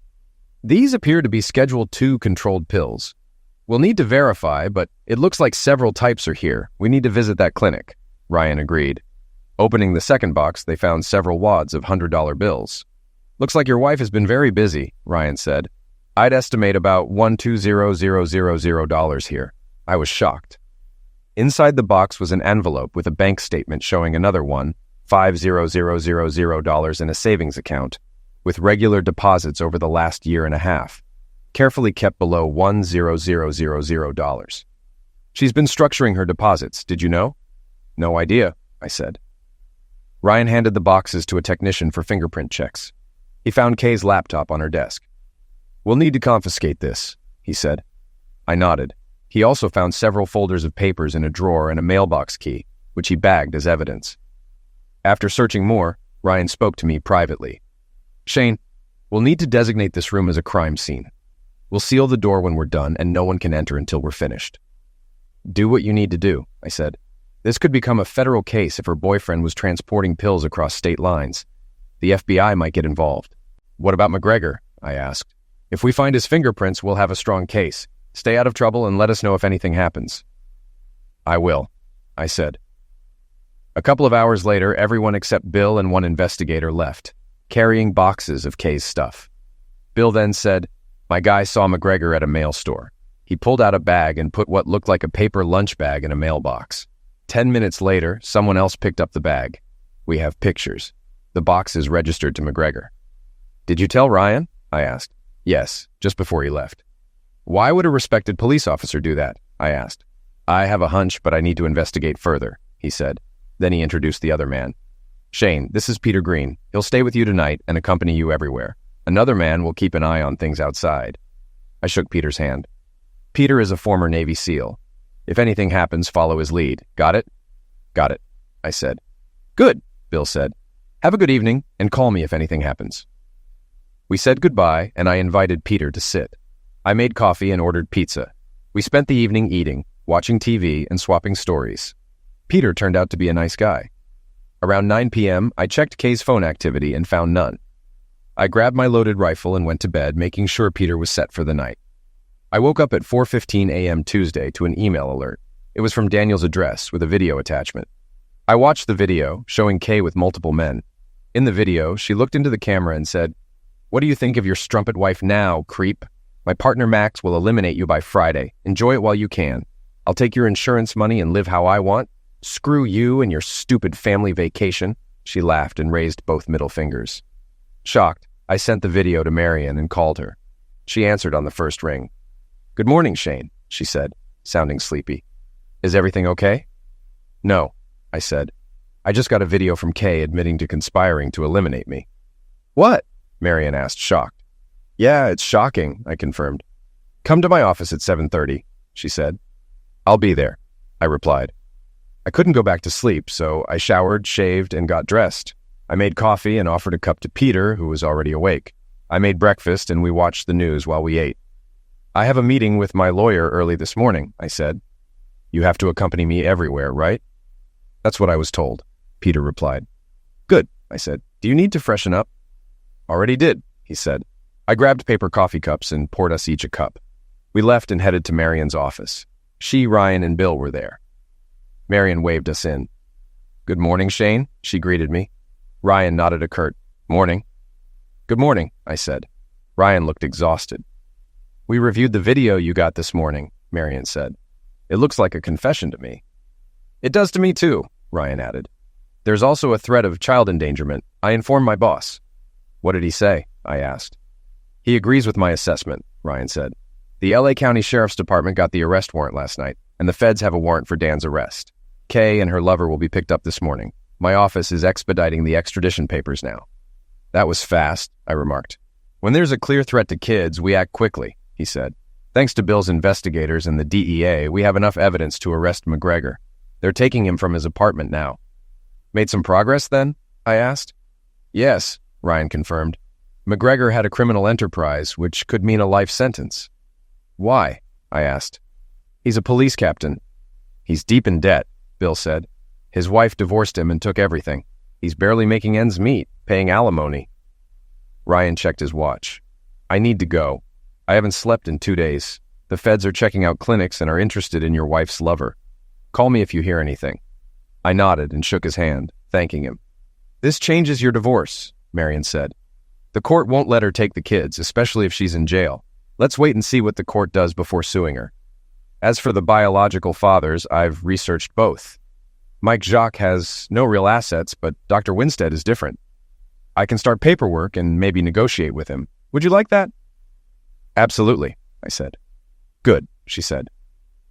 "These appear to be Schedule II controlled pills. We'll need to verify, but it looks like several types are here. We need to visit that clinic," Ryan agreed. Opening the second box, they found several wads of $100 bills. "Looks like your wife has been very busy," Ryan said. "I'd estimate about $120,000 here." I was shocked. Inside the box was an envelope with a bank statement showing another one, $5,000 in a savings account, with regular deposits over the last year and a half, carefully kept below $1,000. "She's been structuring her deposits, did you know?" "No idea," I said. Ryan handed the boxes to a technician for fingerprint checks. He found Kay's laptop on her desk. "We'll need to confiscate this," he said. I nodded. He also found several folders of papers in a drawer and a mailbox key, which he bagged as evidence. After searching more, Ryan spoke to me privately. "Shane, we'll need to designate this room as a crime scene. We'll seal the door when we're done, and no one can enter until we're finished." "Do what you need to do," I said. "This could become a federal case if her boyfriend was transporting pills across state lines. The FBI might get involved." "What about McGregor?" I asked. "If we find his fingerprints, we'll have a strong case. Stay out of trouble and let us know if anything happens." "I will," I said. A couple of hours later, everyone except Bill and one investigator left, carrying boxes of Kay's stuff. Bill then said, "My guy saw McGregor at a mail store. He pulled out a bag and put what looked like a paper lunch bag in a mailbox. 10 minutes later, someone else picked up the bag. We have pictures. The box is registered to McGregor." "Did you tell Ryan?" I asked. "Yes, just before he left." Why would a respected police officer do that? I asked. I have a hunch, but I need to investigate further, he said. Then he introduced the other man. Shane, this is Peter Green. He'll stay with you tonight and accompany you everywhere. Another man will keep an eye on things outside. I shook Peter's hand. Peter is a former Navy SEAL. If anything happens, follow his lead. Got it? Got it, I said. Good, Bill said. Have a good evening, and call me if anything happens. We said goodbye, and I invited Peter to sit. I made coffee and ordered pizza. We spent the evening eating, watching TV, and swapping stories. Peter turned out to be a nice guy. Around 9 p.m., I checked Kay's phone activity and found none. I grabbed my loaded rifle and went to bed, making sure Peter was set for the night. I woke up at 4:15 a.m. Tuesday to an email alert. It was from Daniel's address with a video attachment. I watched the video, showing Kay with multiple men. In the video, she looked into the camera and said, "What do you think of your strumpet wife now, creep? My partner Max will eliminate you by Friday. Enjoy it while you can. I'll take your insurance money and live how I want. Screw you and your stupid family vacation." She laughed and raised both middle fingers. Shocked, I sent the video to Marion and called her. She answered on the first ring. "Good morning, Shane," she said, sounding sleepy. "Is everything okay?" "No," I said. "I just got a video from Kay admitting to conspiring to eliminate me." "What?" Marion asked, shocked. "Yeah, it's shocking," I confirmed. "Come to my office at 7:30, she said. "I'll be there," I replied. I couldn't go back to sleep, so I showered, shaved, and got dressed. I made coffee and offered a cup to Peter, who was already awake. I made breakfast and we watched the news while we ate. "I have a meeting with my lawyer early this morning," I said. "You have to accompany me everywhere, right?" "That's what I was told," Peter replied. "Good," I said. "Do you need to freshen up?" "Already did," he said. I grabbed paper coffee cups and poured us each a cup. We left and headed to Marion's office. She, Ryan, and Bill were there. Marion waved us in. "Good morning, Shane," she greeted me. Ryan nodded a curt, "Morning." "Good morning," I said. Ryan looked exhausted. "We reviewed the video you got this morning," Marion said. "It looks like a confession to me." "It does to me too," Ryan added. "There's also a threat of child endangerment. I informed my boss." "What did he say?" I asked. "He agrees with my assessment," Ryan said. "The LA County Sheriff's Department got the arrest warrant last night, and the feds have a warrant for Dan's arrest. Kay and her lover will be picked up this morning. My office is expediting the extradition papers now." "That was fast," I remarked. "When there's a clear threat to kids, we act quickly," he said. "Thanks to Bill's investigators and the DEA, we have enough evidence to arrest McGregor. They're taking him from his apartment now." "Made some progress then?" I asked. "Yes," Ryan confirmed. "McGregor had a criminal enterprise, which could mean a life sentence." "Why?" I asked. "He's a police captain." "He's deep in debt," Bill said. "His wife divorced him and took everything. He's barely making ends meet, paying alimony." Ryan checked his watch. "I need to go. I haven't slept in 2 days. The feds are checking out clinics and are interested in your wife's lover. Call me if you hear anything." I nodded and shook his hand, thanking him. "This changes your divorce," Marion said. "The court won't let her take the kids, especially if she's in jail. Let's wait and see what the court does before suing her. As for the biological fathers, I've researched both. Mike Jacques has no real assets, but Dr. Winstead is different. I can start paperwork and maybe negotiate with him. Would you like that?" "Absolutely," I said. "Good," she said.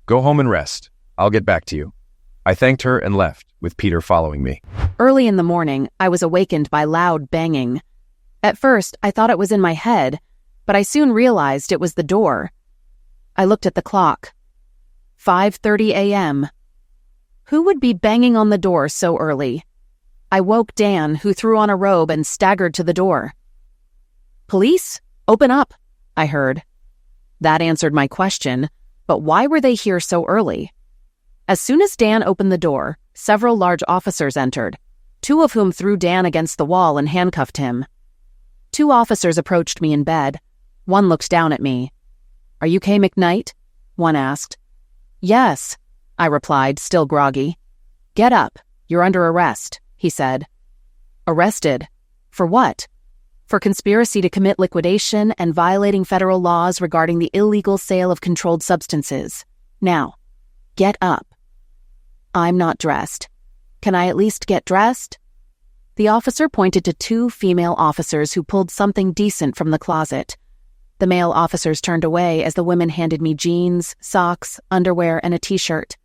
"Go home and rest. I'll get back to you." I thanked her and left, with Peter following me. Early in the morning, I was awakened by loud banging. At first, I thought it was in my head, but I soon realized it was the door. I looked at the clock. 5:30 a.m. Who would be banging on the door so early? I woke Dan, who threw on a robe and staggered to the door. "Police? Open up," I heard. That answered my question, but why were they here so early? As soon as Dan opened the door, several large officers entered, 2 of whom threw Dan against the wall and handcuffed him. 2 officers approached me in bed. One looked down at me. "Are you Kay McKnight?" one asked. "Yes," I replied, still groggy. "Get up. You're under arrest," he said. "Arrested? For what?" "For conspiracy to commit liquidation and violating federal laws regarding the illegal sale of controlled substances. Now, get up." "I'm not dressed. Can I at least get dressed?" The officer pointed to 2 female officers who pulled something decent from the closet. The male officers turned away as the women handed me jeans, socks, underwear, and a t-shirt.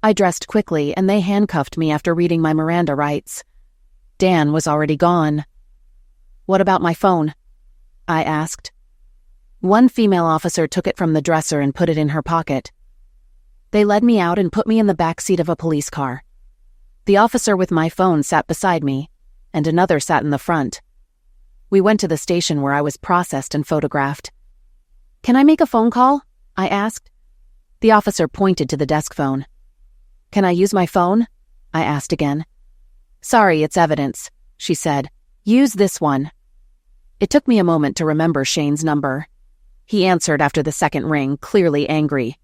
I dressed quickly, and they handcuffed me after reading my Miranda rights. Dan was already gone. "What about my phone?" I asked. One female officer took it from the dresser and put it in her pocket. They led me out and put me in the back seat of a police car. The officer with my phone sat beside me, and another sat in the front. We went to the station where I was processed and photographed. "Can I make a phone call?" I asked. The officer pointed to the desk phone. "Can I use my phone?" I asked again. "Sorry, it's evidence," she said. "Use this one." It took me a moment to remember Shane's number. He answered after the second ring, clearly angry.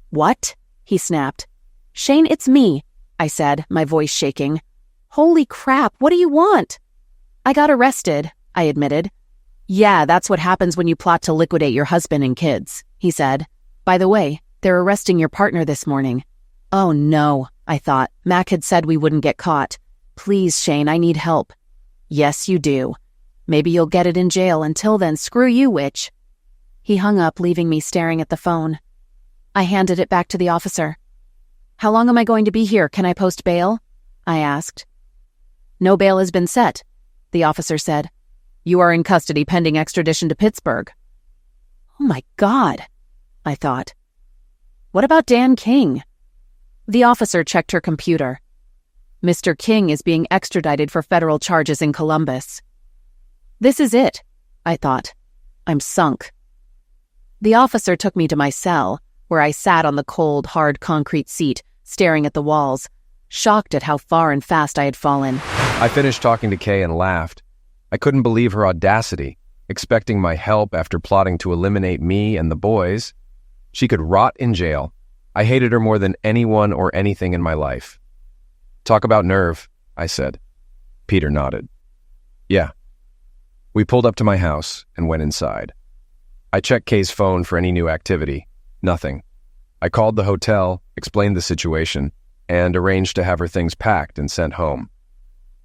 "What?" he snapped. "Shane, it's me," I said, my voice shaking. "Holy crap, what do you want?" "I got arrested," I admitted. "Yeah, that's what happens when you plot to liquidate your husband and kids," he said. "By the way, they're arresting your partner this morning." Oh no, I thought. Mac had said we wouldn't get caught. "Please, Shane, I need help." "Yes, you do. Maybe you'll get it in jail. Until then, screw you, witch." He hung up, leaving me staring at the phone. I handed it back to the officer. "How long am I going to be here? Can I post bail?" I asked. "No bail has been set," the officer said. "You are in custody pending extradition to Pittsburgh." Oh my God, I thought. What about Dan King? The officer checked her computer. "Mr. King is being extradited for federal charges in Columbus." This is it, I thought. I'm sunk. The officer took me to my cell, where I sat on the cold, hard concrete seat, staring at the walls, shocked at how far and fast I had fallen. I finished talking to Kay and laughed. I couldn't believe her audacity, expecting my help after plotting to eliminate me and the boys. She could rot in jail. I hated her more than anyone or anything in my life. "Talk about nerve," I said. Peter nodded. "Yeah." We pulled up to my house and went inside. I checked Kay's phone for any new activity. Nothing. I called the hotel, explained the situation, and arranged to have her things packed and sent home.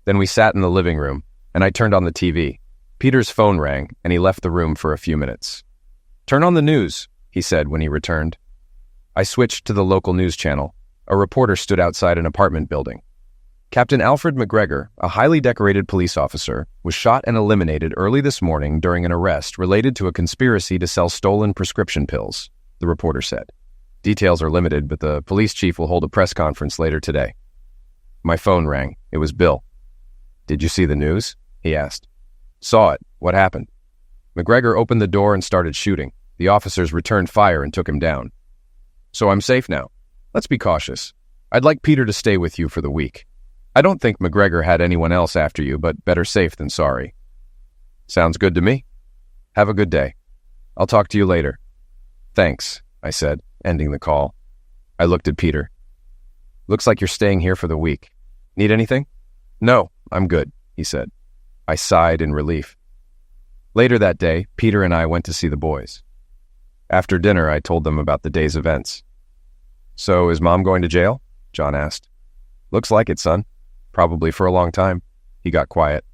Then we sat in the living room, and I turned on the TV. Peter's phone rang, and he left the room for a few minutes. "Turn on the news," he said when he returned. I switched to the local news channel. A reporter stood outside an apartment building. Captain Alfred McGregor, a highly decorated police officer, was shot and eliminated early this morning during an arrest related to a conspiracy to sell stolen prescription pills, the reporter said. Details are limited, but the police chief will hold a press conference later today. My phone rang. It was Bill. "Did you see the news?" he asked. "Saw it. What happened?" McGregor opened the door and started shooting. The officers returned fire and took him down. "So I'm safe now. Let's be cautious. I'd like Peter to stay with you for the week. I don't think McGregor had anyone else after you, but better safe than sorry." "Sounds good to me. Have a good day. I'll talk to you later." "Thanks," I said, ending the call. I looked at Peter. "Looks like you're staying here for the week. Need anything?" "No, I'm good," he said. I sighed in relief. Later that day, Peter and I went to see the boys. After dinner, I told them about the day's events. "So, is Mom going to jail?" John asked. "Looks like it, son. Probably for a long time." He got quiet.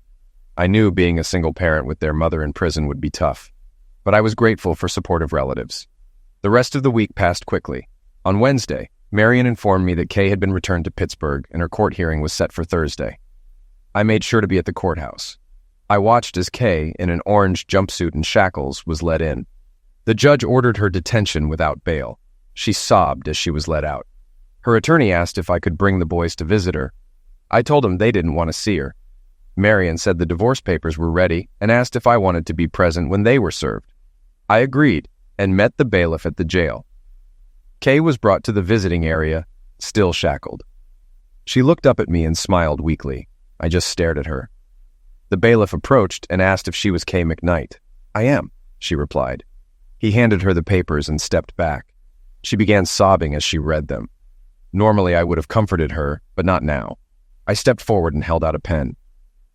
I knew being a single parent with their mother in prison would be tough, but I was grateful for supportive relatives. The rest of the week passed quickly. On Wednesday, Marion informed me that Kay had been returned to Pittsburgh and her court hearing was set for Thursday. I made sure to be at the courthouse. I watched as Kay, in an orange jumpsuit and shackles, was led in. The judge ordered her detention without bail. She sobbed as she was let out. Her attorney asked if I could bring the boys to visit her. I told him they didn't want to see her. Marion said the divorce papers were ready and asked if I wanted to be present when they were served. I agreed and met the bailiff at the jail. Kay was brought to the visiting area, still shackled. She looked up at me and smiled weakly. I just stared at her. The bailiff approached and asked if she was Kay McKnight. "I am," she replied. He handed her the papers and stepped back. She began sobbing as she read them. Normally I would have comforted her, but not now. I stepped forward and held out a pen.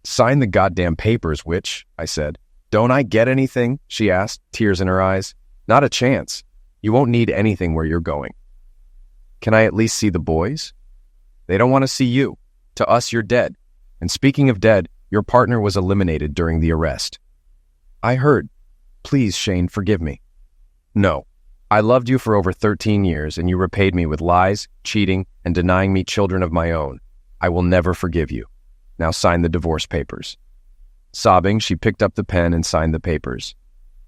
"Sign the goddamn papers, witch," I said. "Don't I get anything?" she asked, tears in her eyes. "Not a chance. You won't need anything where you're going." "Can I at least see the boys?" "They don't want to see you. To us, you're dead. And speaking of dead, your partner was eliminated during the arrest." "I heard." Please, Shane, forgive me. No. I loved you for over 13 years, and you repaid me with lies, cheating, and denying me children of my own. I will never forgive you. Now sign the divorce papers. Sobbing, she picked up the pen and signed the papers.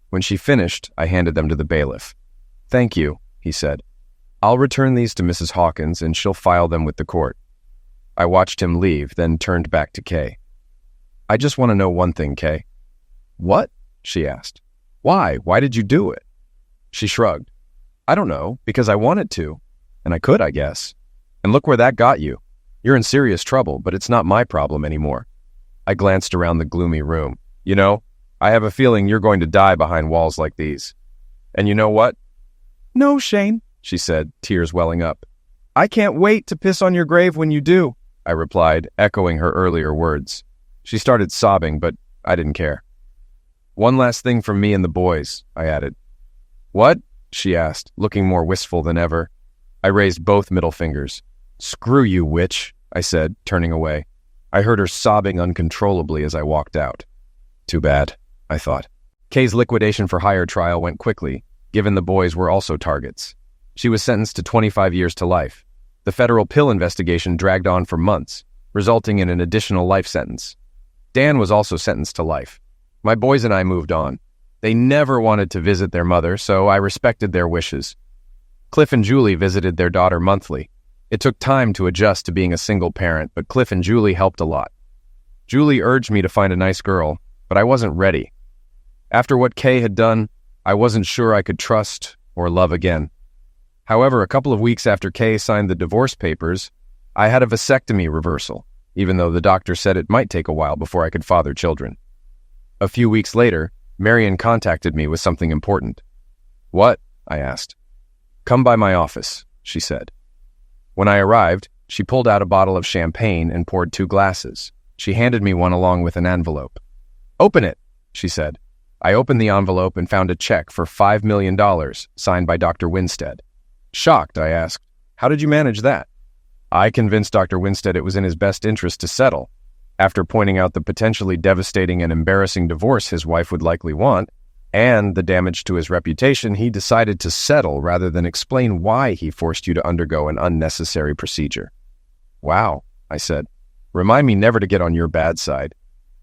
When she finished, I handed them to the bailiff. Thank you, he said. I'll return these to Mrs. Hawkins, and she'll file them with the court. I watched him leave, then turned back to Kay. I just want to know one thing, Kay. What? She asked. Why? Why did you do it? She shrugged. I don't know, because I wanted to. And I could, I guess. And look where that got you. You're in serious trouble, but it's not my problem anymore. I glanced around the gloomy room. You know, I have a feeling you're going to die behind walls like these. And you know what? No, Shane, she said, tears welling up. I can't wait to piss on your grave when you do, I replied, echoing her earlier words. She started sobbing, but I didn't care. One last thing from me and the boys, I added. What? She asked, looking more wistful than ever. I raised both middle fingers. Screw you, witch, I said, turning away. I heard her sobbing uncontrollably as I walked out. Too bad, I thought. Kay's liquidation for hire trial went quickly, given the boys were also targets. She was sentenced to 25 years to life. The federal pill investigation dragged on for months, resulting in an additional life sentence. Dan was also sentenced to life. My boys and I moved on. They never wanted to visit their mother, so I respected their wishes. Cliff and Julie visited their daughter monthly. It took time to adjust to being a single parent, but Cliff and Julie helped a lot. Julie urged me to find a nice girl, but I wasn't ready. After what Kay had done, I wasn't sure I could trust or love again. However, a couple of weeks after Kay signed the divorce papers, I had a vasectomy reversal, even though the doctor said it might take a while before I could father children. A few weeks later, Marion contacted me with something important. What? I asked. Come by my office, she said. When I arrived, she pulled out a bottle of champagne and poured 2 glasses. She handed me one along with an envelope. Open it, she said. I opened the envelope and found a check for $5 million, signed by Dr. Winstead. Shocked, I asked, how did you manage that? I convinced Dr. Winstead it was in his best interest to settle. After pointing out the potentially devastating and embarrassing divorce his wife would likely want, and the damage to his reputation, he decided to settle rather than explain why he forced you to undergo an unnecessary procedure. Wow, I said. Remind me never to get on your bad side.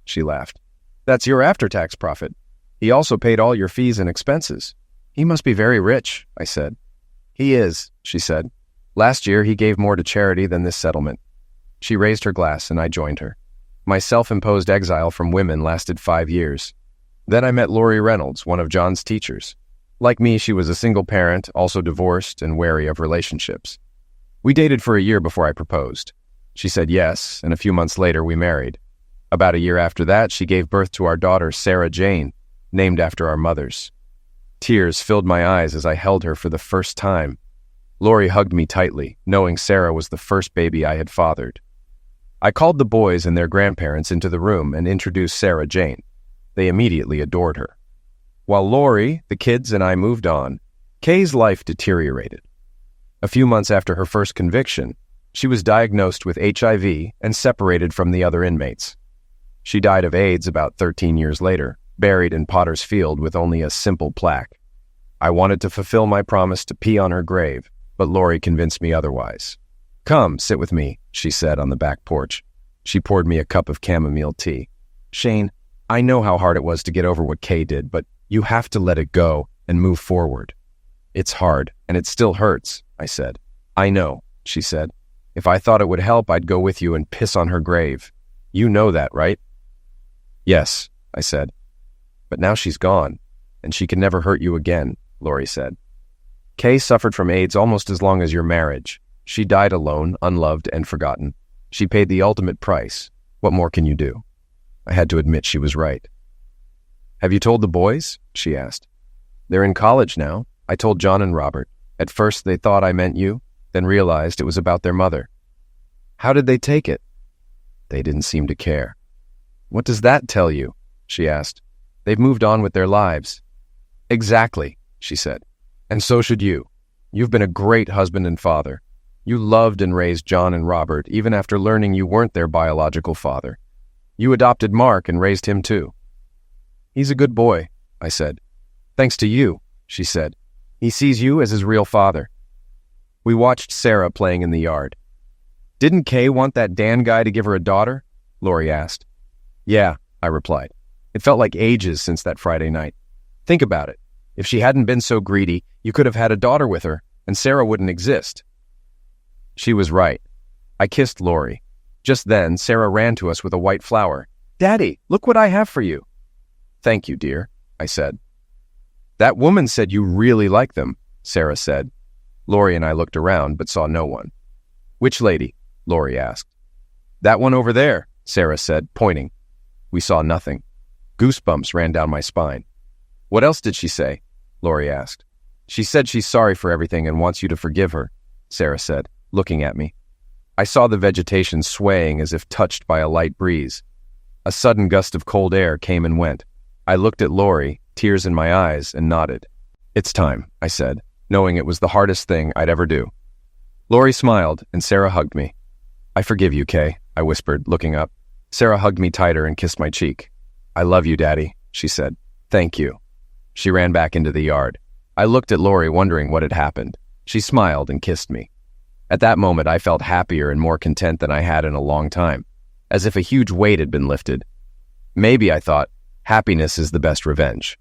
She laughed. That's your after-tax profit. He also paid all your fees and expenses. He must be very rich, I said. He is, she said. Last year, he gave more to charity than this settlement. She raised her glass, and I joined her. My self-imposed exile from women lasted 5 years. Then I met Lori Reynolds, one of John's teachers. Like me, she was a single parent, also divorced and wary of relationships. We dated for a year before I proposed. She said yes, and a few months later we married. About a year after that, she gave birth to our daughter, Sarah Jane, named after our mothers. Tears filled my eyes as I held her for the first time. Lori hugged me tightly, knowing Sarah was the first baby I had fathered. I called the boys and their grandparents into the room and introduced Sarah Jane. They immediately adored her. While Lori, the kids, and I moved on, Kay's life deteriorated. A few months after her first conviction, she was diagnosed with HIV and separated from the other inmates. She died of AIDS about 13 years later, buried in Potter's Field with only a simple plaque. I wanted to fulfill my promise to pee on her grave, but Lori convinced me otherwise. Come, sit with me, she said on the back porch. She poured me a cup of chamomile tea. Shane, I know how hard it was to get over what Kay did, but you have to let it go and move forward. It's hard, and it still hurts, I said. I know, she said. If I thought it would help, I'd go with you and piss on her grave. You know that, right? Yes, I said. But now she's gone, and she can never hurt you again, Lori said. Kay suffered from AIDS almost as long as your marriage. She died alone, unloved, and forgotten. She paid the ultimate price. What more can you do? I had to admit she was right. Have you told the boys? She asked. They're in college now. I told John and Robert. At first they thought I meant you, then realized it was about their mother. How did they take it? They didn't seem to care. What does that tell you? She asked. They've moved on with their lives. Exactly, she said. And so should you. You've been a great husband and father. You loved and raised John and Robert, even after learning you weren't their biological father. You adopted Mark and raised him too. He's a good boy, I said. Thanks to you, she said. He sees you as his real father. We watched Sarah playing in the yard. Didn't Kay want that Dan guy to give her a daughter? Lori asked. Yeah, I replied. It felt like ages since that Friday night. Think about it. If she hadn't been so greedy, you could have had a daughter with her, and Sarah wouldn't exist. She was right. I kissed Lori. Just then, Sarah ran to us with a white flower. Daddy, look what I have for you. Thank you, dear, I said. That woman said you really like them, Sarah said. Lori and I looked around, but saw no one. Which lady? Lori asked. That one over there, Sarah said, pointing. We saw nothing. Goosebumps ran down my spine. What else did she say? Lori asked. She said she's sorry for everything and wants you to forgive her, Sarah said, looking at me. I saw the vegetation swaying as if touched by a light breeze. A sudden gust of cold air came and went. I looked at Lori, tears in my eyes, and nodded. It's time, I said, knowing it was the hardest thing I'd ever do. Lori smiled, and Sarah hugged me. I forgive you, Kay, I whispered, looking up. Sarah hugged me tighter and kissed my cheek. I love you, Daddy, she said. Thank you. She ran back into the yard. I looked at Lori, wondering what had happened. She smiled and kissed me. At that moment, I felt happier and more content than I had in a long time, as if a huge weight had been lifted. Maybe, I thought, happiness is the best revenge.